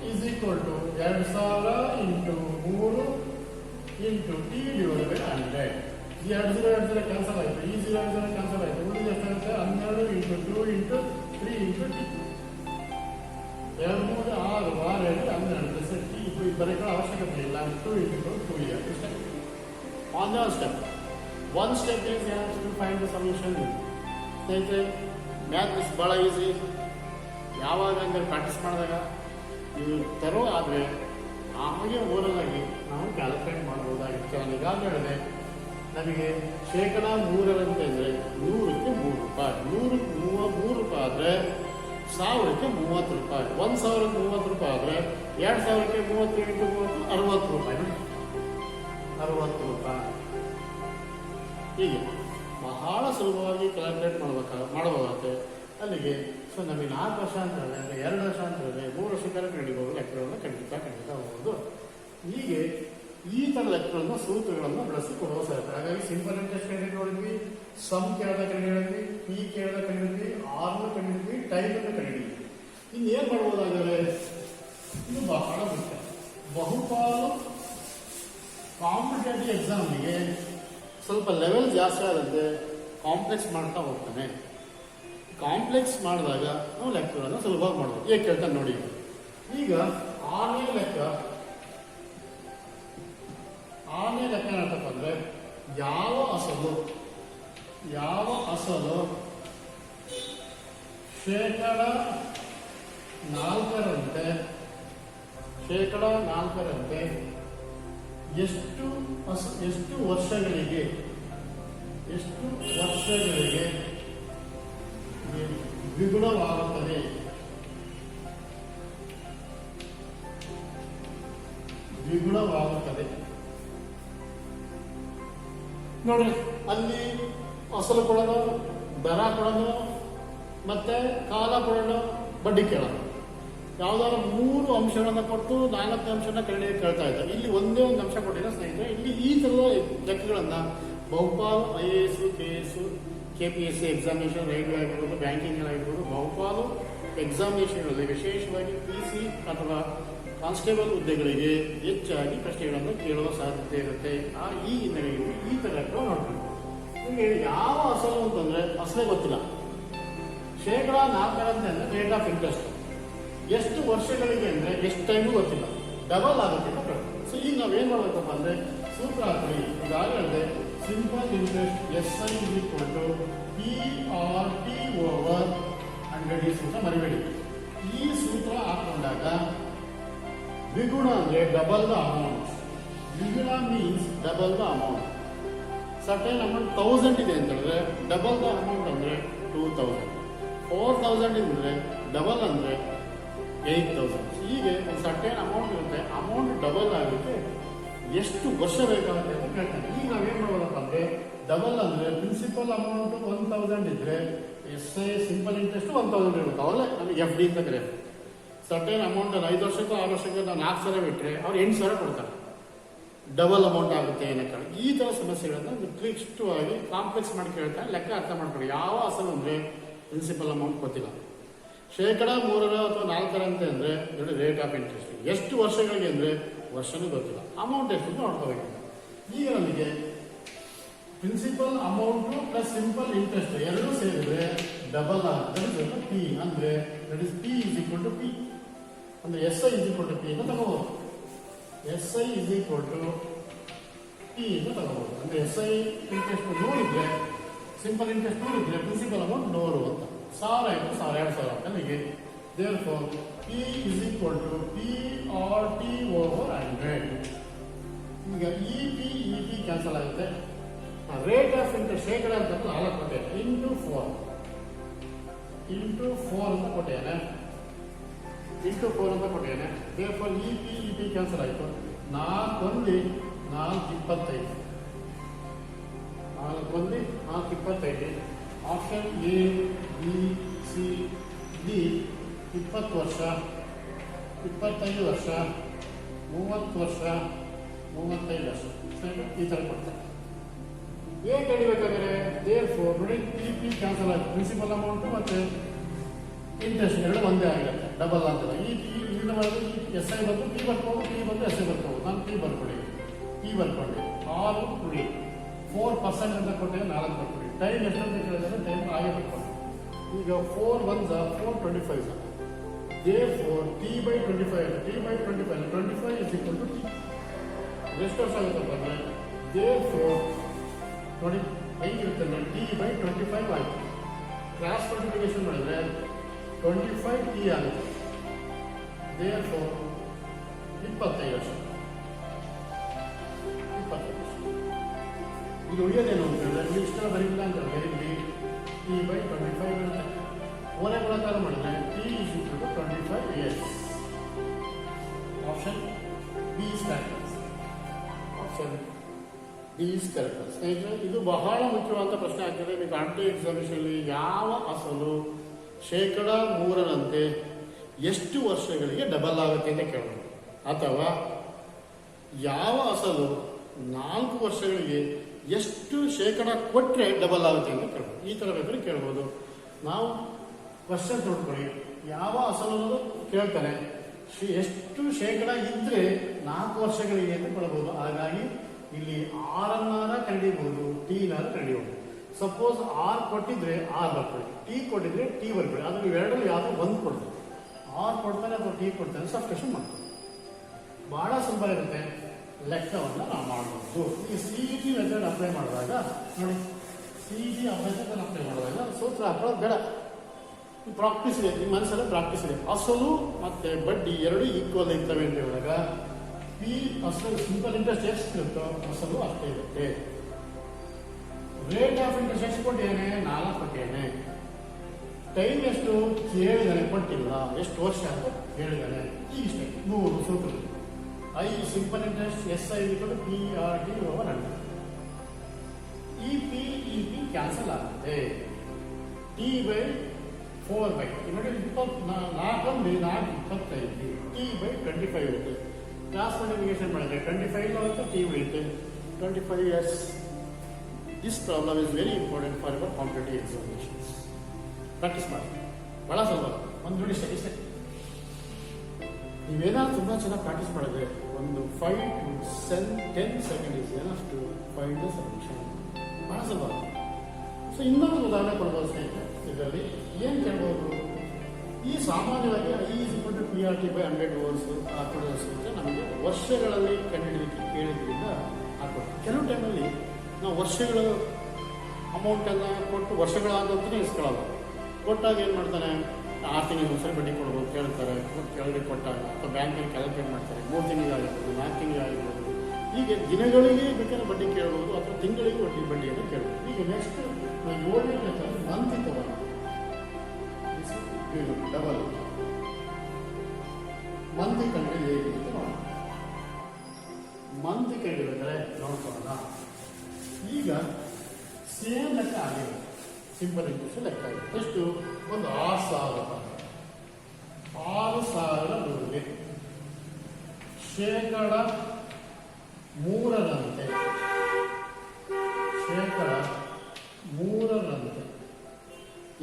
is equal to 2000 into 3 into T divided by 100. ಈ 20 ಕ್ಯಾನ್ಸಲ್ ಆಯಿತು, ಈ 0 ಕ್ಯಾನ್ಸಲ್ ಆಯಿತು. ಉಳಿದ ಎಷ್ಟಾಗುತ್ತೆ 12 into 2 into 3 into T. 2 3 6 6 7 12 T ಬರೀಕೊಳ್ಳೋ ಅವಶ್ಯಕತೆ ಇಲ್ಲ. 2 ಇಂಟು 2 ಇಯರ್ ಇಷ್ಟೇ. On the step, one step is to find the solution. ಸ್ನೇಹಿತರೆ, ಮ್ಯಾಥ್ ಇಸ್ ಭಾಳ ಈಸಿ. ಯಾವಾಗ ಹಂಗೆ ಪ್ರಾಕ್ಟೀಸ್ ಮಾಡಿದಾಗ ನೀವು ತರೋ ಆದರೆ ಆಮೇಲೆ ಓರಲಾಗಿ ನಾವು ಕ್ಯಾಲ್ಕುಲೇಟ್ ಮಾಡ್ಬೋದಾಗಿತ್ತು. ನಾನು ಈಗಾಗಲೇ ಹೇಳಿದೆ, ನಮಗೆ ಶೇಕಡ 100 ಅಂದರೆ 100ಕ್ಕೆ 3 ರೂಪಾಯಿ. 100 ರೂಪಾಯಿ ಆದರೆ 1000ಕ್ಕೆ 30 ರೂಪಾಯಿ. 1000ಕ್ಕೆ 30 ರೂಪಾಯಿ ಆದರೆ 2000ಕ್ಕೆ 30 ಇಂಟು 30 60 ರೂಪಾಯಿ. 60 ರೂಪಾಯಿ. ಹೀಗೆ ಬಹಳ ಸುಲಭವಾಗಿ ಕ್ಯಾಲ್ಕುಲೇಟ್ ಮಾಡಬೇಕಾಗುತ್ತೆ ಅಲ್ಲಿಗೆ. ಸೊ ನಮಗೆ 4 ವರ್ಷ ಅಂತ ಹೇಳಿದ್ರೆ, ಅಂದರೆ 2 ವರ್ಷ ಅಂತ ಹೇಳಿದ್ರೆ, 3 ವರ್ಷಕ್ಕೆಲ್ಲ ಕಂಡಿಬೋದು. ಲೆಕ್ಕಗಳನ್ನು ಖಂಡಿತ ಹೋಗೋದು. ಹೀಗೆ ಈ ಥರ ಲೆಕ್ಕಗಳನ್ನು ಸೂತ್ರಗಳನ್ನು ಬಳಸಿಕೊಡುವ ಸರ್. ಹಾಗಾಗಿ ಸಿಂಪಲ್ ಇಂಟ್ರೆಸ್ಟ್ ಕಂಡು ನೋಡಿದ್ವಿ, ಸಮ್ ಕೇಳದ ಕಂಡು ಹೇಳಿದ್ವಿ, ಪಿ ಕೇಳದ ಕಂಡಿದ್ವಿ, ಆರ್ನ ಕಂಡಿದ್ವಿ, ಟೈಮನ್ನು ಕಂಡಿದ್ವಿ. ಇನ್ನೇನು ಮಾಡ್ಬೋದಾದರೆ, ಇದು ಬಹಳ ಮುಖ್ಯ. ಬಹುಪಾಲು ಕಾಂಪಿಟೇಟಿವ್ ಎಕ್ಸಾಮಿಗೆ ಸ್ವಲ್ಪ ಲೆವೆಲ್ ಜಾಸ್ತಿ ಆದಂತೆ ಕಾಂಪ್ಲೆಕ್ಸ್ ಮಾಡ್ತಾ ಹೋಗ್ತಾನೆ. ಕಾಂಪ್ಲೆಕ್ಸ್ ಮಾಡಿದಾಗ ನಾವು ಲೆಕ್ಕಗಳನ್ನು ಸುಲಭವಾಗಿ ಮಾಡ್ಬೋದು. ಹೇಗೆ ಕೇಳ್ತಾನೆ ನೋಡಿ. ಈಗ ಆರನೇ ಲೆಕ್ಕ ಏನಂತಪ್ಪ ಅಂದರೆ, ಯಾವ ಅಸಲು ಶೇಕಡ 4ರಂತೆ ಎಷ್ಟು ವರ್ಷಗಳಿಗೆ ದ್ವಿಗುಣವಾಗುತ್ತದೆ. ನೋಡ್ರಿ, ಅಲ್ಲಿ ಅಸಲು ಕೊಡೋದು, ದರ ಕೊಡೋದು, ಮತ್ತೆ ಕಾಲ ಕೊಡೋದು, ಬಡ್ಡಿ ಕೇಳೋದು. ಯಾವ್ದಾದ್ರು 3 ಅಂಶಗಳನ್ನು ಕೊಟ್ಟು 4 ಅಂಶನ ಕೇಳ್ತಾ ಇದ್ದಾರೆ. ಇಲ್ಲಿ ಒಂದೇ ಒಂದು ಅಂಶ ಕೊಟ್ಟಿಲ್ಲ ಸ್ನೇಹಿತರೆ. ಇಲ್ಲಿ ಈ ಥರದ ಲೆಕ್ಕಗಳನ್ನ ಬಹುಪಾಲು IAS, KS, KPSC examination, railway ಆಗಿರ್ಬೋದು, ಬ್ಯಾಂಕಿಂಗ್ ಆಗಿರ್ಬೋದು, ಬಹುಪಾಲು ಎಕ್ಸಾಮಿನೇಷನ್ಗಳಲ್ಲಿ ವಿಶೇಷವಾಗಿ PC ಅಥವಾ ಕಾನ್ಸ್ಟೇಬಲ್ ಹುದ್ದೆಗಳಿಗೆ ಹೆಚ್ಚಾಗಿ ಪ್ರಶ್ನೆಗಳನ್ನು ಕೇಳುವ ಸಾಧ್ಯತೆ ಇರುತ್ತೆ. ಈ ಹಿನ್ನೆಲೆಯಲ್ಲಿ ಈ ಥರ ನೋಡ್ತೀವಿ. ನಿಮಗೆ ಯಾವ ಅಸಲು ಅಂತಂದ್ರೆ ಅಸಲೇ ಗೊತ್ತಿಲ್ಲ. ಶೇಕಡ 4ರಂತೆ ಅಂದರೆ ರೇಟ್ ಆಫ್ ಇಂಟ್ರೆಸ್ಟ್ ಎಷ್ಟು ವರ್ಷಗಳಿಗೆ ಅಂದರೆ ಎಷ್ಟು ಟೈಮು ಗೊತ್ತಿಲ್ಲ, ಡಬಲ್ ಆಗುತ್ತೆ ಅಂತ. ಸೊ ಈಗ ನಾವೇನು ಮಾಡಬೇಕಪ್ಪ ಅಂದರೆ ಸೂತ್ರ ಹಾಕ್ತೀವಿ. ಈಗಾಗಲೇ simple interest SI = PRT over 100 ಈ ಸೂತ್ರ ಮರಿಬೇಡಿ. ಈ ಸೂತ್ರ ಹಾಕೊಂಡಾಗ ದ್ವಿಗುಣ ಅಂದರೆ ಡಬಲ್ ದ ಅಮೌಂಟ್. ದ್ವಿಗುಣ means double the amount. Certain amount 1000 ಇದೆ ಅಂತ ಹೇಳಿದ್ರೆ ಡಬಲ್ ದ ಅಮೌಂಟ್ ಅಂದರೆ 2000. 4000 ಇದ್ರೆ ಡಬಲ್ ಅಂದರೆ 8000. ಹೀಗೆ ಒಂದು ಸರ್ಟೈನ್ ಅಮೌಂಟ್ ಇರುತ್ತೆ. ಅಮೌಂಟ್ ಡಬಲ್ ಆಗುತ್ತೆ. ಎಷ್ಟು ವರ್ಷ ಬೇಕಾಗುತ್ತೆ ಅಂತ ಕೇಳ್ತಾನೆ. ಈಗ ನಾವೇನು ಮಾಡೋದಪ್ಪ ಅಂದರೆ, ಡಬಲ್ ಅಂದರೆ ಪ್ರಿನ್ಸಿಪಲ್ ಅಮೌಂಟ್ 1000 ಇದ್ರೆ SI ಸಿಂಪಲ್ ಇಂಟ್ರೆಸ್ಟ್ 1000 ಇರುತ್ತೆ. ಅವಲ್ಲೇ ನಮಗೆ FD ಅಂತ ಕರೆಯೋದು. ಸರ್ಟೈನ್ ಅಮೌಂಟ್ 5 ವರ್ಷಕ್ಕೂ 6 ವರ್ಷಕ್ಕೂ ನಾವು 4,000 ಬಿಟ್ಟರೆ ಅವ್ರು 8,000 ಕೊಡ್ತಾರೆ. ಡಬಲ್ ಅಮೌಂಟ್ ಆಗುತ್ತೆ ಏನಕ್ಕೆ. ಈ ಥರ ಸಮಸ್ಯೆಗಳನ್ನು ಕ್ಲಿಷ್ಟವಾಗಿ ಕಾಂಪ್ಲೆಕ್ಸ್ ಮಾಡಿ ಕೇಳ್ತಾರೆ. ಲೆಕ್ಕ ಅರ್ಥ ಮಾಡ್ಕೊಳ್ಳಿ. ಯಾವ ಅಸಲು ಅಂದರೆ ಪ್ರಿನ್ಸಿಪಲ್ ಅಮೌಂಟ್ ಗೊತ್ತಿಲ್ಲ, ಶೇಕಡ 3 ಅಥವಾ 4 ಅಂದರೆ ನೋಡಿ ರೇಟ್ ಆಫ್ ಇಂಟ್ರೆಸ್ಟ್. ಎಷ್ಟು ವರ್ಷಗಳಿಗೆ ಅಂದರೆ ವರ್ಷನೂ ಗೊತ್ತಿಲ್ಲ. ಅಮೌಂಟ್ ಎಷ್ಟು ನೋಡ್ಕೋಬೇಕು. ಈಗ ನಮಗೆ principal amount plus simple interest ಎರಡೂ ಸೇರಿದ್ರೆ ಡಬಲ್ ಆಗುತ್ತೆ. ಪಿ ಅಂದರೆ that is P is equal to P ಅಂದರೆ S I is equal to P ಅಂತ ತಗೋಬಹುದು. S I is equal to P ಅಂತ ತಗೋಬಹುದು. ಅಂದರೆ ಎಸ್ ಐ ಇಂಟ್ರೆಸ್ಟ್ 100 ಇದ್ರೆ ಸಿಂಪಲ್ ಇಂಟ್ರೆಸ್ಟ್ 100 ಇದ್ರೆ ಪ್ರಿನ್ಸಿಪಲ್ ಅಮೌಂಟ್ 100 ಅಂತ 1000 ಇಂಟು 2,000 ಅಂತ ಹೀಗೆ. Therefore P is equal to P R T over 100. ಈಗ ಇ ಪಿ ಕ್ಯಾನ್ಸಲ್ ಆಗುತ್ತೆ. ರೇಟ್ ಆಫ್ ಇಂಟ್ರೆಸ್ಟ್ ಶೇಕಡ ಅಂತ 4 ಕೊಟ್ಟೆ ಇಂಟು 4 ಅಂತ ಕೊಟ್ಟೇನೆ. ಇಂಟು 4 ಅಂತ ಕೊಟ್ಟೇನೆ. ದೇರ್ಫೋರ್ ಇ ಪಿ ಕ್ಯಾನ್ಸಲ್ ಆಯಿತು. 4 25 4 option A B C D 20 ವರ್ಷ 25 ವರ್ಷ 30 ವರ್ಷ 35 ವರ್ಷ ಈ ಥರ ಕೊಡ್ತಾರೆ. ಏನು ಕಡಿಬೇಕಾದ್ರೆ ದೇರ್ಫೋರ್ ನೋಡಿ ಪಿ ಕ್ಯಾನ್ಸಲ್ ಆಗುತ್ತೆ. ಪ್ರಿನ್ಸಿಪಲ್ ಅಮೌಂಟು ಮತ್ತು ಇಂಟ್ರೆಸ್ಟ್ ಎರಡು ಒಂದೇ ಆಗಿರುತ್ತೆ, ಡಬಲ್ ಆಗ್ತದೆ. ಇದನ್ನ ಮಾಡಿದ್ರೆ ಎಸ್ ಐ ಬಂದು ಪಿ ಬರ್ಕೋಬೋದು, ಪಿ ಬಂದು ಎಸ್ ಐ ಬರ್ಕೋಬೋದು. ನಾನು ಪಿ ಬರ್ಕೊಂಡೆ 6 ನೋಡಿ 4% ಅಂತ ಕೊಟ್ಟೆ 4 ಬರ್ಕೊಡಿ. ಟೈಮ್ ಎಷ್ಟು ಅಂತ ಕೇಳಿದ್ರೆ ಟೈಮ್ ಹಾಗೆ ಬರ್ಕೊಂಡು ಈಗ 4 1 425 therefore T by 25 25 is equal to T. ಎಷ್ಟು ವರ್ಷ ಆಗುತ್ತಪ್ಪ ಅಂದರೆ ದೇರ್ಫೋರ್ ನೋಡಿ ಹೆಂಗಿರುತ್ತೆ ಅಂದರೆ ಟಿ ಬೈ 25 ಆಯಿತು. ಕ್ರಾಸ್ ಮಲ್ಟಿಪ್ಲಿಕೇಶನ್ ಮಾಡಿದ್ರೆ 25 ಟಿ ಆಗುತ್ತೆ. ದೇರ್ಫೋರ್ 25 ವರ್ಷ. ಇದು ಉಳಿಯೋದೇನು ಅಂತ ಹೇಳಿದ್ರೆ ಇಲ್ಲಿ ಇಷ್ಟ ಬರೀಲ್ಲ ಅಂತ ಹೇಳಿದ್ರೆ ಟಿ ಬೈ 25 ಇರುತ್ತೆ. ಓರೆ ಗುಣಾಕಾರ ಮಾಡಿದ್ರೆ T is equal to 25 years. Option B is correct. Option B is correct. ಸ್ನೇಹಿತರೆ, ಇದು ಬಹಳ ಮುಖ್ಯವಾದ ಪ್ರಶ್ನೆ ಆಗ್ತದೆ. ನೀವು ಕಾಂಪಿಟೇಟಿವ್ ಎಕ್ಸಾಮಿನೇಷನಲ್ಲಿ ಯಾವ ಅಸಲು ಶೇಕಡ 3ರಂತೆ ಎಷ್ಟು ವರ್ಷಗಳಿಗೆ ಡಬಲ್ ಆಗುತ್ತೆ ಅಂತ ಕೇಳಬಹುದು, ಅಥವಾ ಯಾವ ಅಸಲು 4 ವರ್ಷಗಳಿಗೆ ಎಷ್ಟು ಶೇಕಡ ಕೊಟ್ಟರೆ ಡಬಲ್ ಆಗುತ್ತೆ ಅಂತ ಕೇಳ್ಬೋದು. ಈ ಥರ ಬೇಕಾದ್ರೆ ಕೇಳ್ಬೋದು. ನಾವು ಕ್ವಶನ್ ನೋಡ್ಕೊಳ್ಳಿ, ಯಾವ ಅಸಲು ಕೇಳ್ತಾನೆ, ಎಷ್ಟು ಶೇಕಡ ಇದ್ರೆ 4 ವರ್ಷಗಳಿಗೆ ಅಂತ ಕೊಡ್ಬೋದು. ಹಾಗಾಗಿ ಇಲ್ಲಿ ಆರನ್ನಾರ ಕಂಡಿಬಹುದು, ಟಿನಾರ ಕಂಡಿಬಹುದು. ಸಪೋಸ್ ಆರ್ ಕೊಟ್ಟಿದ್ರೆ ಆರ್ ಬರ್ಕೊಳ್ಳಿ, ಟಿ ಕೊಟ್ಟಿದ್ರೆ ಟಿ ಬರ್ಕೊಳ್ಳಿ. ಅದು ಇವೆರಡರಲ್ಲಿ ಯಾವುದೋ ಒಂದು ಕೊಡ್ತೀವಿ. ಆರ್ ಕೊಡ್ತಾನೆ ಅಥವಾ ಟಿ ಕೊಡ್ತಾನೆ ಸಬ್ಸ್ಟಿಟ್ಯೂಷನ್ ಮಾಡ್ತೀವಿ. ಬಹಳ ಸಿಂಪಲ್ ಇರುತ್ತೆ. ಲೆಕ್ಕವನ್ನು ನಾವು ಮಾಡಬಹುದು. ಈ CET ಮೆಥಡ್ ಅಪ್ಲೈ ಮಾಡಿದಾಗ ನೋಡಿ, CET ಮೆಥಡ್ ಅಪ್ಲೈ ಮಾಡಿದಾಗ ಸೂತ್ರ ಹಾಕೊಳ್ಳೋದು ಬೇಡ. ಪ್ರಾಕ್ಟೀಸ್ ಇದೆ, ನಿಮ್ಮ ಮನಸ್ಸಲ್ಲಿ ಪ್ರಾಕ್ಟೀಸ್ ಇದೆ. ಅಸಲು ಮತ್ತೆ ಬಡ್ಡಿ ಎರಡು ಈಕ್ವಲ್ ಇರ್ತವೆ ಅಂತ ಹೇಳಿದಾಗ ಪಿ ಅಸಲು ಸಿಂಪಲ್ ಇಂಟ್ರೆಸ್ಟ್ ಎಷ್ಟು ಇರುತ್ತೋ ಅಸಲು ಅಷ್ಟೇ ಇರುತ್ತೆ. ರೇಟ್ ಆಫ್ ಇಂಟ್ರೆಸ್ಟ್ ಎಷ್ಟು ಕೊಟ್ಟಿದ್ದೇನೆ? 4 ಕೊಟ್ಟಿದ್ದೇನೆ. ಟೈಮ್ ಎಷ್ಟು ಕೇಳಿದಾನೆ, ಕೊಟ್ಟಿಲ್ಲ. ಎಷ್ಟು ವರ್ಷ ಅಂತ ಕೇಳಿದಾನೆ. ಈಗ ಇಷ್ಟೇ 100 ಸೂತ್ರ. I simple interest S I P R T over 100. ಇ ಪಿ ಕ್ಯಾನ್ಸಲ್ ಆಗುತ್ತೆ. ಟಿ ಬೈ 4 ಬೈ ನೋಡಿ 4 25 ಟಿ ಬೈ 25 ಇರುತ್ತೆ. ಕ್ಲಾಸ್ ಮಲ್ಟಿಪ್ಲಿಕೇಶನ್ ಮಾಡಿದ್ರೆ 25 ಆಗುತ್ತೆ, ಟಿ ಉಳಿಯುತ್ತೆ 25 years. This problem is very important for your competitive examinations. Practice ಮಾಡಿ, ಬಹಳ ಸುಲಭ. ಒಂದು ನೋಡಿ ಇಷ್ಟೇ. ನೀವೇನಾದ್ರು ತುಂಬ ಚೆನ್ನಾಗಿ ಪ್ರಾಕ್ಟೀಸ್ ಮಾಡಿದ್ರೆ ಒಂದು 5 to 10 seconds is enough to find the solution. ಬಹಳ ಸುಲಭ. ಸೊ ಇನ್ನೊಂದು ಉದಾಹರಣೆ ಕೊಡ್ಬೋದು ಸ್ನೇಹಿತರೆ. ಇದರಲ್ಲಿ ಏನು ಕೇಳ್ಬೋದು? ಈ ಸಾಮಾನ್ಯವಾಗಿ I is equal to P R T by 100 hours ಹಾಕೊಡೋದು ನಮಗೆ ವರ್ಷಗಳಲ್ಲಿ ಕಂಡುಹಿಡಿಯಲಿಕ್ಕೆ ಕೇಳಿದ್ರಿಂದ ಹಾಕೊಡ್ತೀವಿ. ಕೆಲವು ಟೈಮಲ್ಲಿ ನಾವು ವರ್ಷಗಳ ಅಮೌಂಟನ್ನು ಕೊಟ್ಟು ವರ್ಷಗಳಾದಂತಲೇ ಇಸ್ಕೊಳ್ಳೋದು. ಕೊಟ್ಟಾಗ ಏನು ಮಾಡ್ತಾನೆ, 6 ತಿಂಗಳಿಗೆ ಒಂದ್ಸರಿ ಬಡ್ಡಿ ಕೊಡ್ಬೋದು ಕೇಳ್ತಾರೆ. ಕೆಳಗಡೆ ಕೊಟ್ಟಾಗ ಅಥವಾ ಬ್ಯಾಂಕಲ್ಲಿ ಕ್ಯಾಲ್ಕುಲೇಟ್ ಮಾಡ್ತಾರೆ. 3 ತಿಂಗಳಿಗಾಗಿರ್ಬೋದು, 4 ತಿಂಗಳಿಗಾಗಿರ್ಬೋದು. ಹೀಗೆ ದಿನಗಳಿಗೆ ಬೇಕಾದ್ರೆ ಬಡ್ಡಿ ಕೇಳ್ಬೋದು ಅಥವಾ ತಿಂಗಳಿಗೆ ಬಡ್ಡಿಯನ್ನು ಕೇಳ್ಬೋದು. ಈಗ ನೆಕ್ಸ್ಟ್ 7ನೇ ಮೆಥಡ್ ಮಂತ್ ತಗೋಣ. ಡಬಲ್ ಮಂತ್ ಕಂಡು ಹೇಗೆ ಅಂತ ನೋಡೋಣ. ಮಂತ್ ಕಂಡಿದ್ರೆ ನೋಡ್ಕೊಳ್ಳೋಣ. ಈಗ ಸೇಮ್ ಲೆಕ್ಕ ಆಗಿದೆ. ಸಿಂಪಲ್ ಇಂಟ್ರೆಸ್ಟ್ ಲೆಕ್ಕ ಆಗಿದೆ. ಎಷ್ಟು? ಒಂದು 6,000 ರೂಪಾಯಿ. 6,000 ರೂಪಾಯಿ ಶೇಕಡ 3ರಂತೆ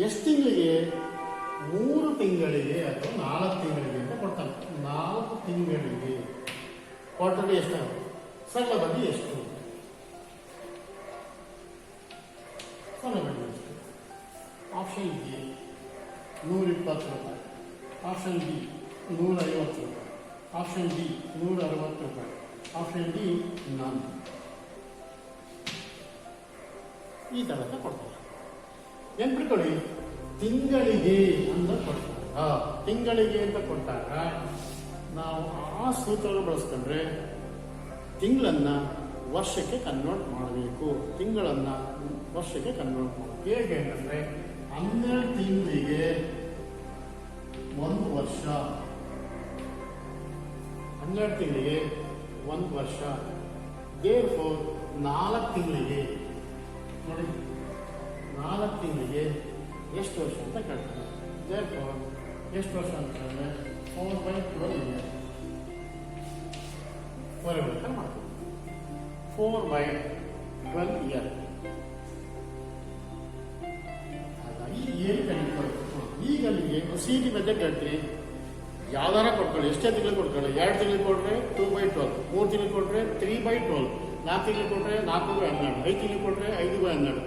ಎಷ್ಟು ತಿಂಗಳಿಗೆ? 3 ತಿಂಗಳಿಗೆ ಅಥವಾ 4 ತಿಂಗಳಿಗೆ ಅಂತ ಕೊಡ್ತಾನೆ. 4 ತಿಂಗಳಿಗೆ ಕ್ವಾರ್ಟರ್ಲಿ ಎಷ್ಟು? ಸರಳ ಬಡ್ಡಿ ಎಷ್ಟು? ಸರಳ ಬಡ್ಡಿ ಎಷ್ಟು? ಆಪ್ಷನ್ ಎ 120 ರೂಪಾಯಿ, ಆಪ್ಷನ್ ಬಿ 150 ರೂಪಾಯಿ, ಆಪ್ಷನ್ ಡಿ 160 ರೂಪಾಯಿ, ಆಪ್ಷನ್ ಡಿ ನಾನು. ಈ ಥರದ ಕೊಡ್ತಾರೆ. ನೆನ್ಪಿಟ್ಕೊಳ್ಳಿ, ತಿಂಗಳಿಗೆ ಅಂತ ಕೊಡ್ತಾರ. ತಿಂಗಳಿಗೆ ಅಂತ ಕೊಟ್ಟಾಗ ನಾವು ಆ ಸೂತ್ರವನ್ನು ಬಳಸ್ಕೊಂಡ್ರೆ ತಿಂಗಳನ್ನ ವರ್ಷಕ್ಕೆ ಕನ್ವರ್ಟ್ ಮಾಡಬೇಕು. ತಿಂಗಳನ್ನ ವರ್ಷಕ್ಕೆ ಕನ್ವರ್ಟ್ ಮಾಡಬೇಕು. ಹೇಗೆ ಅಂತಂದ್ರೆ 12 ತಿಂಗಳಿಗೆ 1 ವರ್ಷ, 12 ತಿಂಗಳಿಗೆ 1 ವರ್ಷ. ದೇರ್ಫೋರ್ 4 ತಿಂಗಳಿಗೆ ನೋಡಿ, 4 ತಿಂಗಳಿಗೆ ಎಷ್ಟು ವರ್ಷ ಅಂತ ಕೇಳ್ತಾರೆ. ದೇರ್ಫೋರ್ ಎಷ್ಟು ವರ್ಷ ಅಂತ ಹೇಳಿದ್ರೆ 4/12 ಇಯರ್. ಹೊರಗಡೆ ಮಾಡ್ತೀವಿ 4/12 ಇಯರ್. ಹಾಗಾಗಿ ಏನು ಕಂಡುಕೊಳ್ಳಿ. ಈಗ ನಿಮಗೆ CET ಮೆಥಡ್ ಹೇಳ್ತೀರಿ, ಯಾವ್ದಾರ ಕೊಟ್ಕೊಳ್ಳಿ, ಎಷ್ಟೇ ತಿಂಗಳಿಗೆ ಕೊಟ್ಕೊಳ್ಳಿ. 2 ತಿಂಗಳಿಗೆ ಕೊಟ್ಟರೆ 2/12, 3 ತಿಂಗಳಿಗೆ ಕೊಟ್ಟರೆ 3/12, 4 ತಿಂಗಳಿಗೆ ಕೊಟ್ಟರೆ 4/12, 5 ತಿಂಗಳಿಗೆ ಕೊಟ್ಟರೆ 5/12,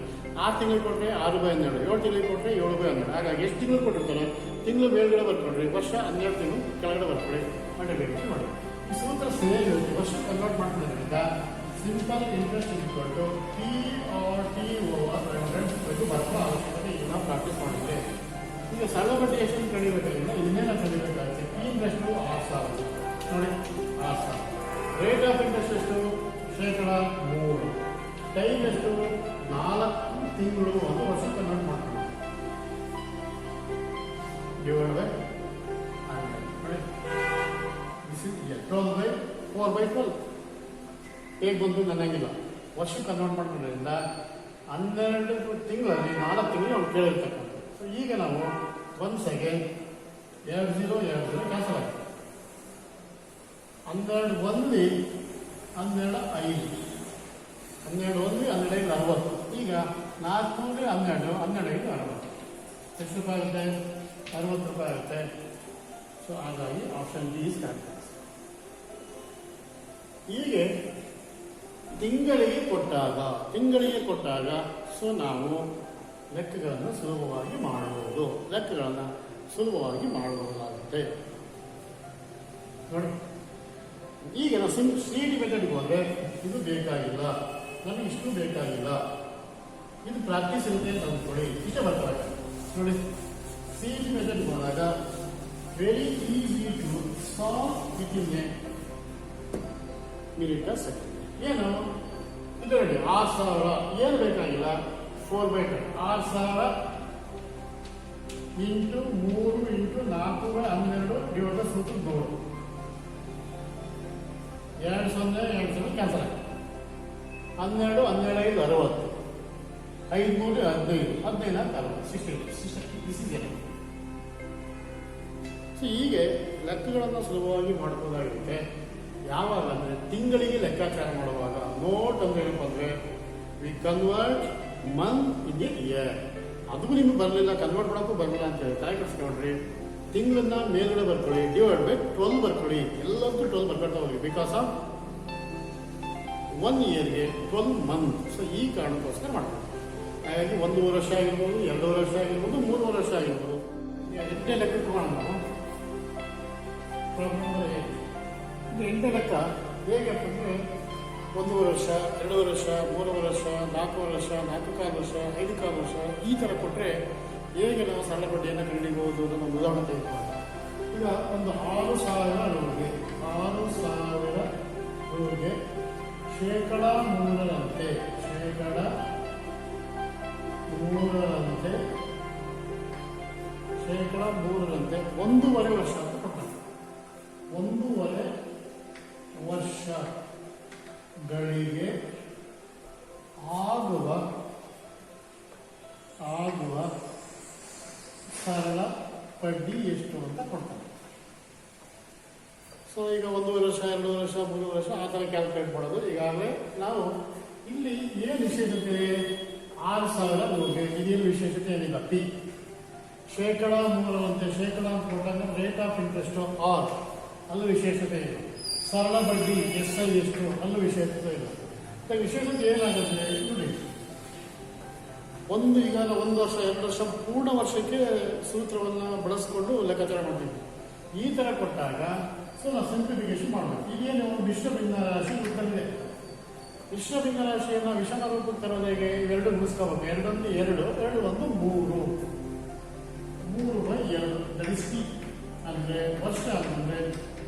6 ತಿಂಗಳಿಗೆ ಕೊಟ್ಟರೆ 6/12, 7 ತಿಂಗಳಿಗೆ ಕೊಟ್ಟರೆ 7/12. ಹಾಗಾಗಿ ಎಷ್ಟು ತಿಂಗಳು ಕೊಟ್ಟಿರ್ತಾರೆ ತಿಂಗಳು ಮೇಲ್ಗಡೆ ಬರ್ಕೊಡ್ರಿ, ವರ್ಷ 12 ತಿಂಗಳು ಕೆಳಗಡೆ ಬರ್ಕೊಳ್ಳಿ. ಮಲ್ಟಿಪ್ಲಿಕೇಶನ್ ಮಾಡಿ. ಈ ಸೂತ್ರ ಸೇರಿ ವರ್ಷ ಕನ್ವರ್ಟ್ ಮಾಡ್ಕೊಳ್ಳೋದ್ರಿಂದ ಸಿಂಪಲ್ ಇಂಟ್ರೆಸ್ಟ್ ಇಟ್ಕೊಂಡು PRT/500 ಬರುವ ಅವಶ್ಯಕತೆ ಈಗ ನಾವು ಪ್ರಾಕ್ಟೀಸ್ ಮಾಡಿದ್ರೆ. ಈಗ ಸರಳ ಬಡ್ಡಿ ಎಷ್ಟು ಕಡಿಬೇಕಾಗಿಲ್ಲ, ಇನ್ನೇನ ಕಲಿಬೇಕಾಗುತ್ತೆ. P ಇಂಟ್ರೆಸ್ಟ್ 6,000 ನೋಡಿ, 6,000. ರೇಟ್ ಆಫ್ ಇಂಟ್ರೆಸ್ಟ್ ಎಷ್ಟು? 3%. ಟೈಮ್ ಎಷ್ಟು? 4 ತಿಂಗಳು, 1 ವರ್ಷ ಕನ್ವರ್ಟ್ ಮಾಡ್ತೀವಿ. ಡಿವೈಡ್ ಬೈ 100 ನೋಡಿ, ದಿಸ್ ಇಸ್ 4/12. ಹೇಗೆ ಬಂತು ನನಗಿಲ್ಲ, ವರ್ಷ ಕನ್ವರ್ಟ್ ಮಾಡ್ಕೊಳ್ಳೋದ್ರಿಂದ 12 ತಿಂಗಳಲ್ಲಿ 4 ತಿಂಗಳು ನಾವು ಕೇಳಿರ್ತಕ್ಕಂಥ. ಸೊ ಈಗ ನಾವು 1 ಸೆಕೆಂಡ್ 20 ಕ್ಯಾನ್ಸಲ್ ಆಗ್ತದೆ. 12 1 12 5, 12 1 12 60. ಈಗ 4 12 12 60. ಎಷ್ಟು ರೂಪಾಯಿ ಆಗುತ್ತೆ? 60 ರೂಪಾಯಿ ಆಗುತ್ತೆ. ಸೊ ಹಾಗಾಗಿ ಆಪ್ಷನ್ ಡಿ ಇಸ್ ಕರೆಕ್ಟ್. ಹೀಗೆ ತಿಂಗಳಿಗೆ ಕೊಟ್ಟಾಗ ಸೊ ನಾವು ಲೆಕ್ಕಗಳನ್ನು ಸುಲಭವಾಗಿ ಮಾಡಬಹುದಾಗುತ್ತೆ. ನೋಡಿ, ಈಗ ನಾವು CET ಮೆಥಡ್ಗೆ ಹೋದ್ರೆ ಇದು ಬೇಕಾಗಿಲ್ಲ, ನಮಗೆ ಇಷ್ಟು ಬೇಕಾಗಿಲ್ಲ, ಇದು ಪ್ರಾಕ್ಟೀಸ್ ಇರುತ್ತೆ ಅಂತ ಅಂದ್ಕೊಳ್ಳಿ. ಇಷ್ಟ ಬರ್ತಾರೆ ನೋಡಿ. CET ಮೆಥಡ್ಗೆ ಹೋದಾಗ very easy to solve with in a minute or second. ಏನು ಇದು ನೋಡಿ, 6,000 ಏನು ಬೇಕಾಗಿಲ್ಲ, 4/10 6,000 ಇಂಟು 3 ಇಂಟು 4/12 ಡಿವೈಡ್ ಸೂತ್ರ 3. 2 ಕ್ಯಾನ್ಸಲ್ ಆಗಿದೆ. 12 12 5 60, 5 3 15, 15 60. ಸೊ ಹೀಗೆ ಲೆಕ್ಕಗಳನ್ನು ಸುಲಭವಾಗಿ ಮಾಡ್ಬೋದಾಗಿರುತ್ತೆ. ಯಾವಾಗ ಅಂದರೆ ತಿಂಗಳಿಗೆ ಲೆಕ್ಕಾಚಾರ ಮಾಡುವಾಗ. ನೋಟ್ ಅಂದ್ರೆ ಏನಪ್ಪ ಅಂದರೆ V convert month in a year. ಅದು ನಿಮ್ಗೆ ಬರಲಿಲ್ಲ, ಕನ್ವರ್ಟ್ ಮಾಡೋಕ್ಕೂ ಬರಲಿಲ್ಲ ಅಂತ ಹೇಳಿ ತಾಯಿ ಕಳಿಸ್ಕೊಂಡ್ರಿ. ತಿಂಗಳನ್ನ ಮೇಲ್ಗಡೆ ಬರ್ಕೊಳ್ಳಿ, ಡಿವೈಡ್ ಬೈ 12 ಬರ್ಕೊಳ್ಳಿ. ಎಲ್ಲದಕ್ಕೂ 12 ಬರ್ಕೊಳ್ತಾ ಹೋಗಿ. ಬಿಕಾಸ್ ಆಫ್ 1 ಇಯರ್ಗೆ 12 ಮಂತ್. ಸೊ ಈ ಕಾರಣಕ್ಕೋಸ್ಕರ ಮಾಡ್ತೀವಿ. ಹಾಗಾಗಿ 1 ವರ್ಷ ಆಗಿರ್ಬೋದು, 2 ವರ್ಷ ಆಗಿರ್ಬೋದು, 3 ವರ್ಷ ಆಗಿರ್ಬೋದು. ಎಂಟನೇ ಲೆಕ್ಕಕ್ಕೆ ಮಾಡೋಣ ನಾವು. ಎಂಟನೇ ಲೆಕ್ಕ ಹೇಗೆ ಅಂತಂದರೆ 1 ವರ್ಷ, 2 ವರ್ಷ, 3 ವರ್ಷ, 4 ವರ್ಷ, 4.25 ವರ್ಷ, 5.25 ವರ್ಷ ಈ ಥರ ಕೊಟ್ಟರೆ ಹೇಗೆ ನಾವು ಸರಳ ಬಡ್ಡಿಯನ್ನು ಕಂಡುಹಿಡಿಯಬಹುದು ಅನ್ನೋ ಒಂದು ಉದಾಹರಣೆ ತೆಗೆದುಕೊಂಡು. ಈಗ ಒಂದು 6,000 ರೂಪಾಯಿಗೆ 6,000 ರೂಪಾಯಿಗೆ ಶೇಕಡ 3ರಂತೆ 1.5 ವರ್ಷ ಅಂತ ಕೊಡ್ತಾರೆ. 1.5 ವರ್ಷಗಳಿಗೆ ಆಗುವ ಸರಳ ಬಡ್ಡಿ ಎಷ್ಟು ಅಂತ ಕೊಡ್ತಾರೆ. ಸೊ ಈಗ 1 ವರ್ಷ, 2 ವರ್ಷ, 3 ವರ್ಷ ಆ ಥರ ಕ್ಯಾಲ್ಕುಲೇಟ್ ಮಾಡೋದು. ಈಗಾಗಲೇ ನಾವು ಇಲ್ಲಿ ಏನು ವಿಶೇಷತೆ 6,000 ರೂಪಾಯಿ. ಇದೇನು ವಿಶೇಷತೆ ಏನಿಲ್ಲ. ಪಿ ಶೇಕಡ 3ರಂತೆ ಶೇಕಡ ಅಂತ ಕೊಟ್ಟಾಗ ರೇಟ್ ಆಫ್ ಇಂಟ್ರೆಸ್ಟ್ ಆರ್, ಅಲ್ಲೂ ವಿಶೇಷತೆ ಇಲ್ಲ. ಸರಳ ಬಡ್ಡಿ SI ಎಷ್ಟು, ಅಲ್ಲೂ ವಿಶೇಷತೆ ಇಲ್ಲ. ವಿಶೇಷತೆ ಏನಾಗುತ್ತೆ ನೋಡಿ, ಈಗ ಒಂದು ವರ್ಷ 2 ವರ್ಷ ಪೂರ್ಣ ವರ್ಷಕ್ಕೆ ಸೂತ್ರವನ್ನು ಬಳಸ್ಕೊಂಡು ಲೆಕ್ಕಾಚಾರ ಮಾಡ್ತೀವಿ. ಈ ಥರ ಕೊಟ್ಟಾಗ ನಾವು ಸಿಂಪ್ಲಿಫಿಕೇಶನ್ ಮಾಡಬೇಕು. ಈಗೇನು ಮಿಶ್ರ ಭಿನ್ನರಾಶಿ ಉತ್ತರವಿದೆ. ಮಿಶ್ರ ಭಿನ್ನರಾಶಿಯನ್ನು ವಿಷಮ ರೂಪಕ್ಕೆ ತರೋದು ಹೇಗೆ? ಇವೆರಡು ಗುಣಿಸ್ಕೋಬೇಕು. 2 1 2, 2 1 3, 3/2 ದಟ್ ಇಸ್ ಟಿ. ಅಂದರೆ ವರ್ಷ ಅಂತಂದರೆ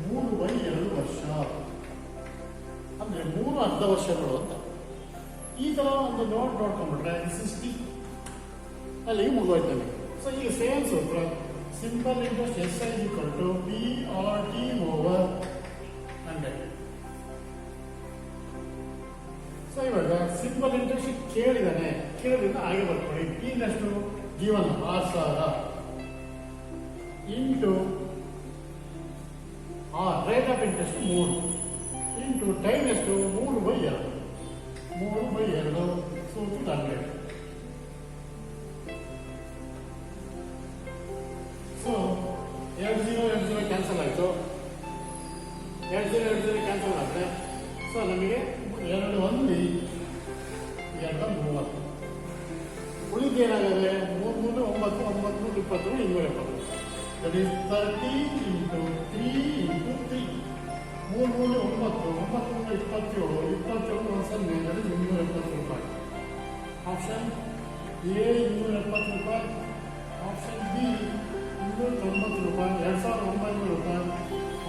3/2 ವರ್ಷ, ಅಂದರೆ 3 ಅರ್ಧ ವರ್ಷಗಳು ಅಂತ. ಈ ಥರ ಒಂದು ನೋಡ್ಕೊಂಡ್ಬಿಟ್ರೆ ದಿಸ್ ಇಸ್ ಟಿ, ಅಲ್ಲಿಗೆ ಮುಗಿದೋಯ್ತಾನೆ. ಸೊ ಈಗ ಸೇಮ್ ಸೂತ್ರ, simple interest SI = PRT/100. So ಇವಾಗ ಸಿಂಪಲ್ ಇಂಟ್ರೆಸ್ಟ್ ಕೇಳಿದ್ರೆ ಹಾಗೆ ಬರ್ಕೊಳ್ಳಿ. ಇನ್ನಷ್ಟು ಜೀವನ 6000 into rate of interest 3 into time ಎಷ್ಟು 3/2, 3/2 ಸೂತ್ರ 100. ಸೊ 2 ಕ್ಯಾನ್ಸಲ್ ಆಯಿತು. 2 ಕ್ಯಾನ್ಸಲ್ ಆದರೆ ಸೊ ನಮಗೆ 2 1 2 30. ಉಳಿದೇನಾಗದೆ 3 3 9 9 20 270. That is 30 into 3 into 3. 3 3 9 9 27 27 1 270 ರೂಪಾಯಿ. ಆಪ್ಷನ್ ಎ 270 ರೂಪಾಯಿ, ಆಪ್ಷನ್ ಬಿ 290 ರೂಪಾಯಿ, 2900 ರೂಪಾಯಿ,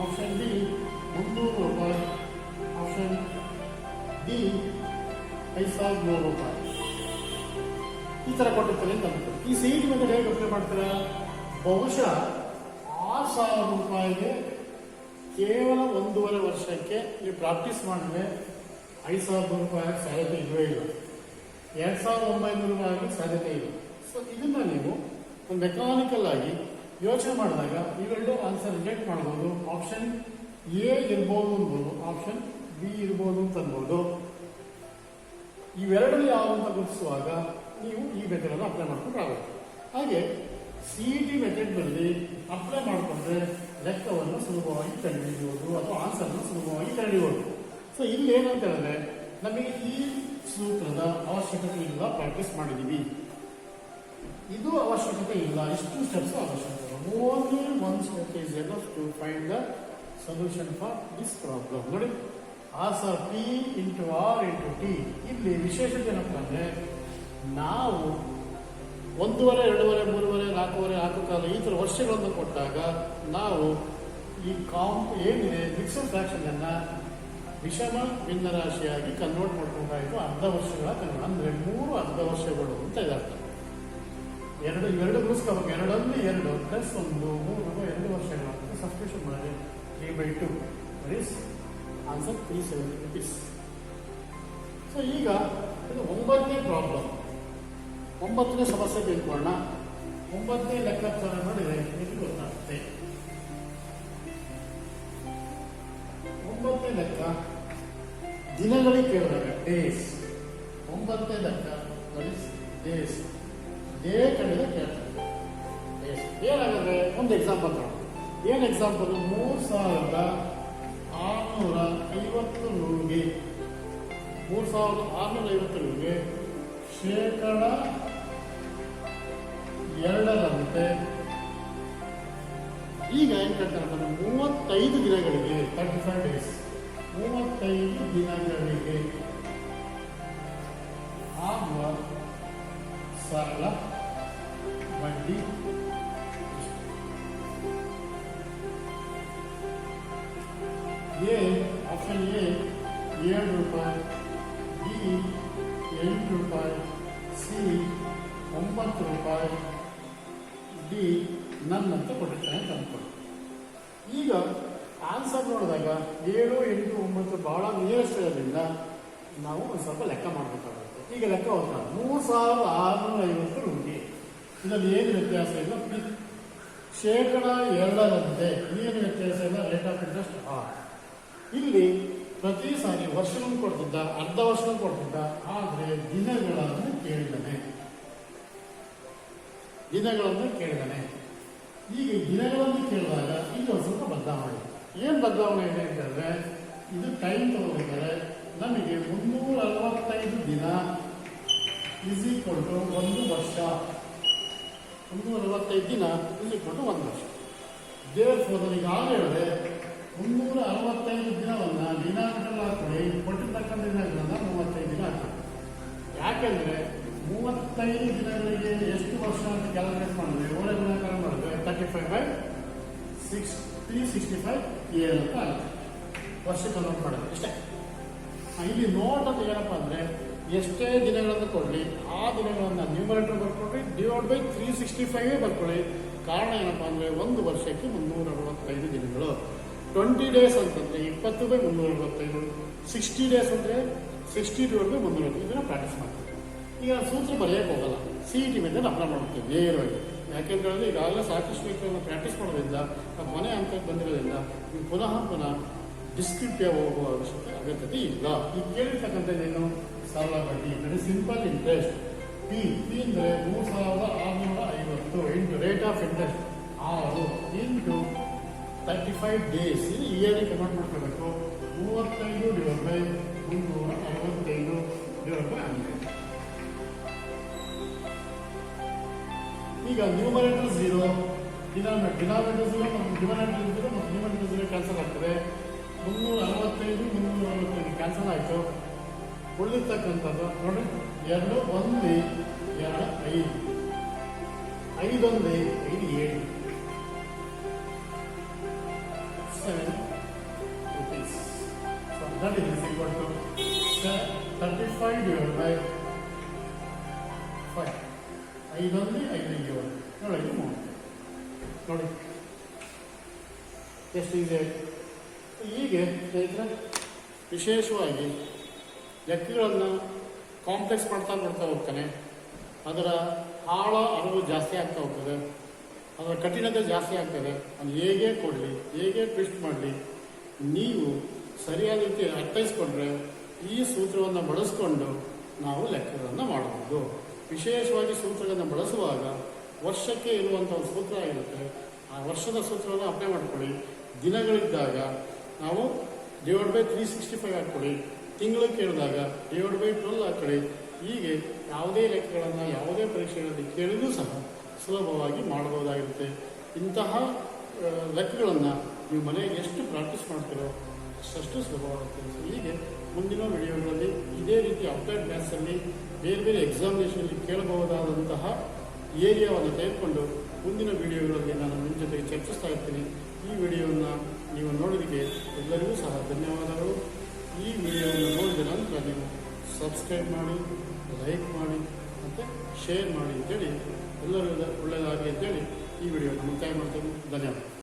ಆಪ್ಷನ್ ಡಿ 300 ರೂಪಾಯಿ, ಆಪ್ಷನ್ ಡಿ 5300 ರೂಪಾಯಿ. ಈ ಥರ ಕೊಟ್ಟಿರ್ತಾರೆ ಅಂತ ಅಂದ್ಬಿಟ್ಟು ಈ CET ಮೆಥಡ್ ಹೇಗೆ ಅಪ್ಲೈ ಮಾಡ್ತೀರಾ? ಬಹುಶಃ 6000 ರೂಪಾಯಿಗೆ ಕೇವಲ 1.5 ವರ್ಷಕ್ಕೆ ನೀವು ಪ್ರಾಕ್ಟೀಸ್ ಮಾಡಿದ್ರೆ 5000 ರೂಪಾಯಿ ಸಾಧ್ಯತೆ ಇಲ್ಲವೇ ಇಲ್ಲ. 2900 ರೂಪಾಯಿ ಸಾಧ್ಯತೆ ಇಲ್ಲ. ಸೊ ಇದನ್ನ ನೀವು ಒಂದು ಮೆಕ್ಯಾನಿಕಲ್ ಆಗಿ ಯೋಚನೆ ಮಾಡಿದಾಗ ಇವೆರಡು ಆನ್ಸರ್ ರಿಜೆಕ್ಟ್ ಮಾಡ್ಬೋದು. ಆಪ್ಷನ್ ಎ ಇರ್ಬೋದು ಅನ್ಬೋದು, ಆಪ್ಷನ್ ಬಿ ಇರ್ಬೋದು ಅಂತ ಅನ್ಬೋದು. ಇವೆರಡರಲ್ಲಿ ಯಾವ ಅಂತ ಗುರುತಿಸುವಾಗ ನೀವು ಈ ಮೆಥಡನ್ನು ಅಪ್ಲೈ ಮಾಡ್ಕೊಂಡ್ರಾಗುತ್ತೆ. ಹಾಗೆ CET ಮೆಥಡ್ನಲ್ಲಿ ಅಪ್ಲೈ ಮಾಡಿಕೊಂಡ್ರೆ ಲೆಕ್ಕವನ್ನು ಸುಲಭವಾಗಿ ಕಂಡುಹಿಡಿಯುವುದು ಅಥವಾ ಆನ್ಸರ್ನ ಸುಲಭವಾಗಿ ಕಂಡುಹಿಡಿಯುವುದು. ಸೊ ಇಲ್ಲಿ ಏನಂತ ಹೇಳಿದ್ರೆ ನಮಗೆ ಈ ಸೂತ್ರದ ಅವಶ್ಯಕತೆ ಇಲ್ಲ, ಪ್ರಾಕ್ಟೀಸ್ ಮಾಡಿದ್ದೀವಿ. ಇದು ಅವಶ್ಯಕತೆ ಇಲ್ಲ, ಇಷ್ಟು ಸ್ಟೆಪ್ಸ್ ಅವಶ್ಯಕತೆ. Only one step is enough to find the solution for this problem. ನೋಡಿ, answer P into R into T. ಇಲ್ಲಿ ವಿಶೇಷತೆ ಏನಪ್ಪ ಅಂದರೆ ನಾವು 1.5 2.5 3.5 4.5 4 ಈ ಥರ ವರ್ಷಗಳನ್ನು ಕೊಟ್ಟಾಗ ನಾವು ಈ ಏನಿದೆ ಮಿಕ್ಸಡ್ ಫ್ರಾಕ್ಷನ್ ಅನ್ನ ವಿಷಮ ಭಿನ್ನರಾಶಿಯಾಗಿ ಕನ್ವರ್ಟ್ ಮಾಡ್ಕೊಂಡಾಯಿತು. ಅರ್ಧ ವರ್ಷಗಳ ಕನ್ವರ್ಟ್ ಅಂದರೆ 3 ಅರ್ಧ ವರ್ಷಗಳು ಅಂತ ಇದರ್ಥ. 2 ಗುಣಿಸ್ಕೋಬೇಕು. 2 1 2 ಪ್ಲಸ್ 1 3 2 ವರ್ಷಗಳ ಸಬ್ಸ್ಟಿಟ್ಯೂಷನ್ ಮಾಡಿ 3/2 ಇಸ್ ಆನ್ಸರ್ 370 rupees. ಸೊ ಈಗ ಇದು 9ನೇ ಪ್ರಾಬ್ಲಮ್, 9ನೇ ಸಮಸ್ಯೆ ತಿಳ್ಕೊಳ್ಳೋಣ. 9ನೇ ಲೆಕ್ಕಾಚಾರ ಮಾಡಿದರೆ ಇದು ಗೊತ್ತಾಗುತ್ತೆ. 9ನೇ ಲೆಕ್ಕ ದಿನಗಳಿಗೆ ಕೇಳಿದಾಗ ಡೇಸ್. 9ನೇ ಲೆಕ್ಕ ಡೇಸ್, ಡೇ ಕಡೆಗೆ ಕೇಳ್ತಾರೆ. ಡೇಸ್ ಏನಾಗುತ್ತೆ? ಒಂದು ಎಕ್ಸಾಂಪಲ್ ನೋಡೋಣ. ಏನು ಎಕ್ಸಾಂಪಲ್? 3650 ರೂಗೆ 3650 ರೂಗೆ ಶೇಕಡ 2ರಂತೆ ಈಗ ಏನು ಕೇಳ್ತಾರೆ? 35 ದಿನಗಳಿಗೆ 35 ಡೇಸ್, 35 ದಿನಗಳಿಗೆ ಆಗುವ ಸರಳ ಬಡ್ಡಿ ಎ. ಆಪ್ಷನ್ ಎ 7 ರೂಪಾಯಿ, ಬಿ 8 ರೂಪಾಯಿ, ಸಿ 9 ರೂಪಾಯಿ, ಡಿ ನನ್ ಅಂತ ಕೊಟ್ಟಿರ್ತಾನೆ ಅಂತ ಅಂದ್ಕೊಳ್ಳಿ. ಈಗ ಆನ್ಸರ್ ನೋಡಿದಾಗ 7 8 9 ಬಹಳ ನಿಯರೆಸ್ಟ್ ಇರೋದ್ರಿಂದ ನಾವು ಒಂದು ಸ್ವಲ್ಪ ಲೆಕ್ಕ ಮಾಡಬೇಕಾಗುತ್ತೆ. ಈಗ ಲೆಕ್ಕ ಹೋಗ್ತಾ 3650 ರೂಪಾಯಿ. ಇದರಲ್ಲಿ ಏನು ವ್ಯತ್ಯಾಸ ಇಲ್ಲ, ಶೇಕಡ 2ರಂತೆ ಏನು ವ್ಯತ್ಯಾಸ ಇಲ್ಲ, ರೇಟ್ ಆಫ್ ಇಂಟ್ರೆಸ್ಟ್ ಆರ್. ಇಲ್ಲಿ ಪ್ರತಿ ಸಾರಿ ವರ್ಷಗಳನ್ನು ಕೊಡ್ತಿದ್ದ, ಅರ್ಧ ವರ್ಷಗಳನ್ನು ಕೊಡ್ತಿದ್ದ, ಆದರೆ ದಿನಗಳನ್ನು ಕೇಳಿದ್ದಾನೆ. ದಿನಗಳನ್ನು ಕೇಳಿದಾನೆ. ಈಗ ಈ ದಿನಗಳನ್ನು ಕೇಳಿದಾಗ ಈಗ ಒಂದು ಸ್ವಲ್ಪ ಬದಲಾವಣೆ ಇದೆ. ಏನು ಬದಲಾವಣೆ ಇದೆ ಅಂತಂದರೆ, ಇದು ಟೈಮ್ ತಗೋಬೇಕಾದ್ರೆ ನಮಗೆ 365 ದಿನ ಈಸ್ ಈಕ್ವಲ್ ಟು 1 ವರ್ಷ. 365 ದಿನ ಈಸ್ ಈಕ್ವಲ್ ಟು 1 ವರ್ಷ. ದೇವಸ್ಥಾನ ನನಗೆ ಆಗ ಹೇಳಿದ್ರೆ 365 ದಿನವನ್ನು ಡಿನಾಮಿನೇಟರ್ ಹಾಕೊಳ್ಳಿ, ಕೊಟ್ಟಿರ್ತಕ್ಕಂಥ ದಿನಗಳನ್ನು 35 ದಿನ ಹಾಕೊಳ್ಳಿ. ಯಾಕೆಂದರೆ 35 ದಿನಗಳಿಗೆ ಎಷ್ಟು ವರ್ಷ ಅಂತ ಕ್ಯಾಲ್ಕುಲೇಟ್ ಮಾಡಿದ್ರೆ, ಓರೆ ಗುಣಾಕಾರ ಮಾಡಿದ್ರೆ 365 ಇಯರ್ ಅಂತ ಆಗುತ್ತೆ. ವರ್ಷಕ್ಕೆ ಕನ್ವರ್ಟ್ ಮಾಡೋದು ಇಷ್ಟೇ. ಇಲ್ಲಿ ನೋಟ್ ಅಂತ ಏನಪ್ಪ ಅಂದರೆ, ಎಷ್ಟೇ ದಿನಗಳನ್ನು ಕೊಡಲಿ ಆ ದಿನಗಳನ್ನು ನ್ಯೂಮರೇಟರ್ ಬರ್ಕೊಡ್ರಿ, ಡಿವೈಡ್ ಬೈ 365 ಬರ್ಕೊಳ್ಳಿ. ಕಾರಣ ಏನಪ್ಪ ಅಂದರೆ, ಒಂದು ವರ್ಷಕ್ಕೆ 365 ದಿನಗಳು. 20 ಡೇಸ್ ಅಂತಂದರೆ 20/365, 60 ಡೇಸ್ ಅಂದರೆ 60 ಡಿವೈಡ್ ಬೈ 365. ಇದನ್ನು ಪ್ರಾಕ್ಟೀಸ್ ಮಾಡ್ತೀವಿ. ಈಗ ಸೂತ್ರ ಬರೆಯೋಕ್ಕೆ ಹೋಗಲ್ಲ, CET ಮೇಲೆ ಅಪ್ಲೈ ಮಾಡ್ತೀವಿ ನೇರವಾಗಿ. ಯಾಕೆಂತೇಳಿದ್ರೆ ಈಗಾಗಲೇ ಸಾಕಷ್ಟು ರೀತಿಯನ್ನು ಪ್ರಾಕ್ಟೀಸ್ ಮಾಡೋದ್ರಿಂದ, ಮನೆ ಹಂತಕ್ಕೆ ಬಂದಿರೋದ್ರಿಂದ ನೀವು ಪುನಃ ಡಿಸ್ಕ್ರಿಪ್ಟಿವ್ ಹೋಗುವ ಅಗತ್ಯತೆ ಇಲ್ಲ. ಈಗ ಕೇಳಿರ್ತಕ್ಕಂಥದ್ದೇನು, ಸರಳ ಬಡ್ಡಿ, ವೆರಿ ಸಿಂಪಲ್ ಇಂಟ್ರೆಸ್ಟ್. ಪಿ ಅಂದರೆ 3650 into rate of interest 6 into 35 days. ಇದು ಇಯರ್ಗೆ ಕನ್ವರ್ಟ್ ಮಾಡ್ಕೋಬೇಕು. 35 ಡಿವೈಡ್ ಬೈ 365 ಡಿವೈಡ್ ಬೈ 100. ಈಗ ನ್ಯೂಮರೇಟರ್ 0, ಡಿನಾಮಿನೇಟರ್ 0 ಮತ್ತು ಡಿನಾಮಿನೇಟರ್ 0 ಮತ್ತು ನ್ಯೂಮರೇಟರ್ 0 ಕ್ಯಾನ್ಸಲ್ ಆಗ್ತದೆ. 365 ಕ್ಯಾನ್ಸಲ್ ಆಯಿತು. ಉಳಿದಿರ್ತಕ್ಕಂಥದ್ದು ನೋಡಿ, 2 1 2 5 5 1 5 7 7 rupees. So that is equal to 35 divided by 5. 5 1 5 7 ನೋಡಿ, 3 ನೋಡಿ ಎಷ್ಟು ಇದೆ. ಹೀಗೆ ಸ್ನೇಹಿತರೆ, ವಿಶೇಷವಾಗಿ ಲೆಕ್ಕಗಳನ್ನು ಕಾಂಪ್ಲೆಕ್ಸ್ ಮಾಡ್ತಾ ಹೋಗ್ತಾನೆ. ಅದರ ಆಳ ಅರಿವು ಜಾಸ್ತಿ ಆಗ್ತಾ ಹೋಗ್ತದೆ, ಅದರ ಕಠಿಣತೆ ಜಾಸ್ತಿ ಆಗ್ತದೆ. ಅದು ಹೇಗೆ ಕೊಡಲಿ, ಹೇಗೆ ಟ್ವಿಸ್ಟ್ ಮಾಡಲಿ, ನೀವು ಸರಿಯಾದ ರೀತಿ ಅರ್ಥೈಸ್ಕೊಂಡ್ರೆ ಈ ಸೂತ್ರವನ್ನು ಬಳಸ್ಕೊಂಡು ನಾವು ಲೆಕ್ಕಗಳನ್ನು ಮಾಡಬಹುದು. ವಿಶೇಷವಾಗಿ ಸೂತ್ರಗಳನ್ನು ಬಳಸುವಾಗ ವರ್ಷಕ್ಕೆ ಇರುವಂಥ ಒಂದು ಸೂತ್ರ ಇರುತ್ತೆ, ಆ ವರ್ಷದ ಸೂತ್ರವನ್ನು ಅಪ್ಲೈ ಮಾಡ್ಕೊಳ್ಳಿ. ದಿನಗಳಿದ್ದಾಗ ನಾವು ಡಿವೈಡ್ ಬೈ 365 ಹಾಕ್ಕೊಳ್ಳಿ. ತಿಂಗಳು ಕೇಳಿದಾಗ ಡಿವೈಡ್ ಬೈ 12 ಹಾಕೊಳ್ಳಿ. ಹೀಗೆ ಯಾವುದೇ ಲೆಕ್ಕಗಳನ್ನು ಯಾವುದೇ ಪರೀಕ್ಷೆಗಳಲ್ಲಿ ಕೇಳಿದರೂ ಸಹ ಸುಲಭವಾಗಿ ಮಾಡಬಹುದಾಗಿರುತ್ತೆ. ಇಂತಹ ಲೆಕ್ಕಗಳನ್ನು ನೀವು ಮನೆಗೆ ಎಷ್ಟು ಪ್ರಾಕ್ಟೀಸ್ ಮಾಡ್ತೀರೋ ಅಷ್ಟು ಸುಲಭವಾಗುತ್ತೆ. ಹೀಗೆ ಮುಂದಿನ ವಿಡಿಯೋಗಳಲ್ಲಿ ಇದೇ ರೀತಿ ಅಪ್ಲೈಡ್ ಮ್ಯಾಥ್ಸಲ್ಲಿ ಬೇರೆ ಬೇರೆ ಎಕ್ಸಾಮಿನೇಷನಲ್ಲಿ ಕೇಳಬಹುದಾದಂತಹ ಏರಿಯಾವನ್ನು ತೆಗೆದುಕೊಂಡು ಮುಂದಿನ ವಿಡಿಯೋಗಳಲ್ಲಿ ನಾನು ನಿಮ್ಮ ಜೊತೆಗೆ ಚರ್ಚಿಸ್ತಾ ಇರ್ತೀನಿ. ಈ ವಿಡಿಯೋವನ್ನು ನೀವು ನೋಡೋದಕ್ಕೆ ಎಲ್ಲರಿಗೂ ಸಹ ಧನ್ಯವಾದಗಳು. ಈ ವಿಡಿಯೋವನ್ನು ನೋಡಿದ ನಂತರ ನೀವು ಸಬ್ಸ್ಕ್ರೈಬ್ ಮಾಡಿ, ಲೈಕ್ ಮಾಡಿ ಮತ್ತು ಶೇರ್ ಮಾಡಿ ಅಂತೇಳಿ, ಎಲ್ಲರಿಗೂ ಒಳ್ಳೆಯದಾಗಲಿ ಅಂತೇಳಿ ಈ ವಿಡಿಯೋನ ಮುಕ್ತಾಯ ಮಾಡ್ತೇನೆ. ಧನ್ಯವಾದ.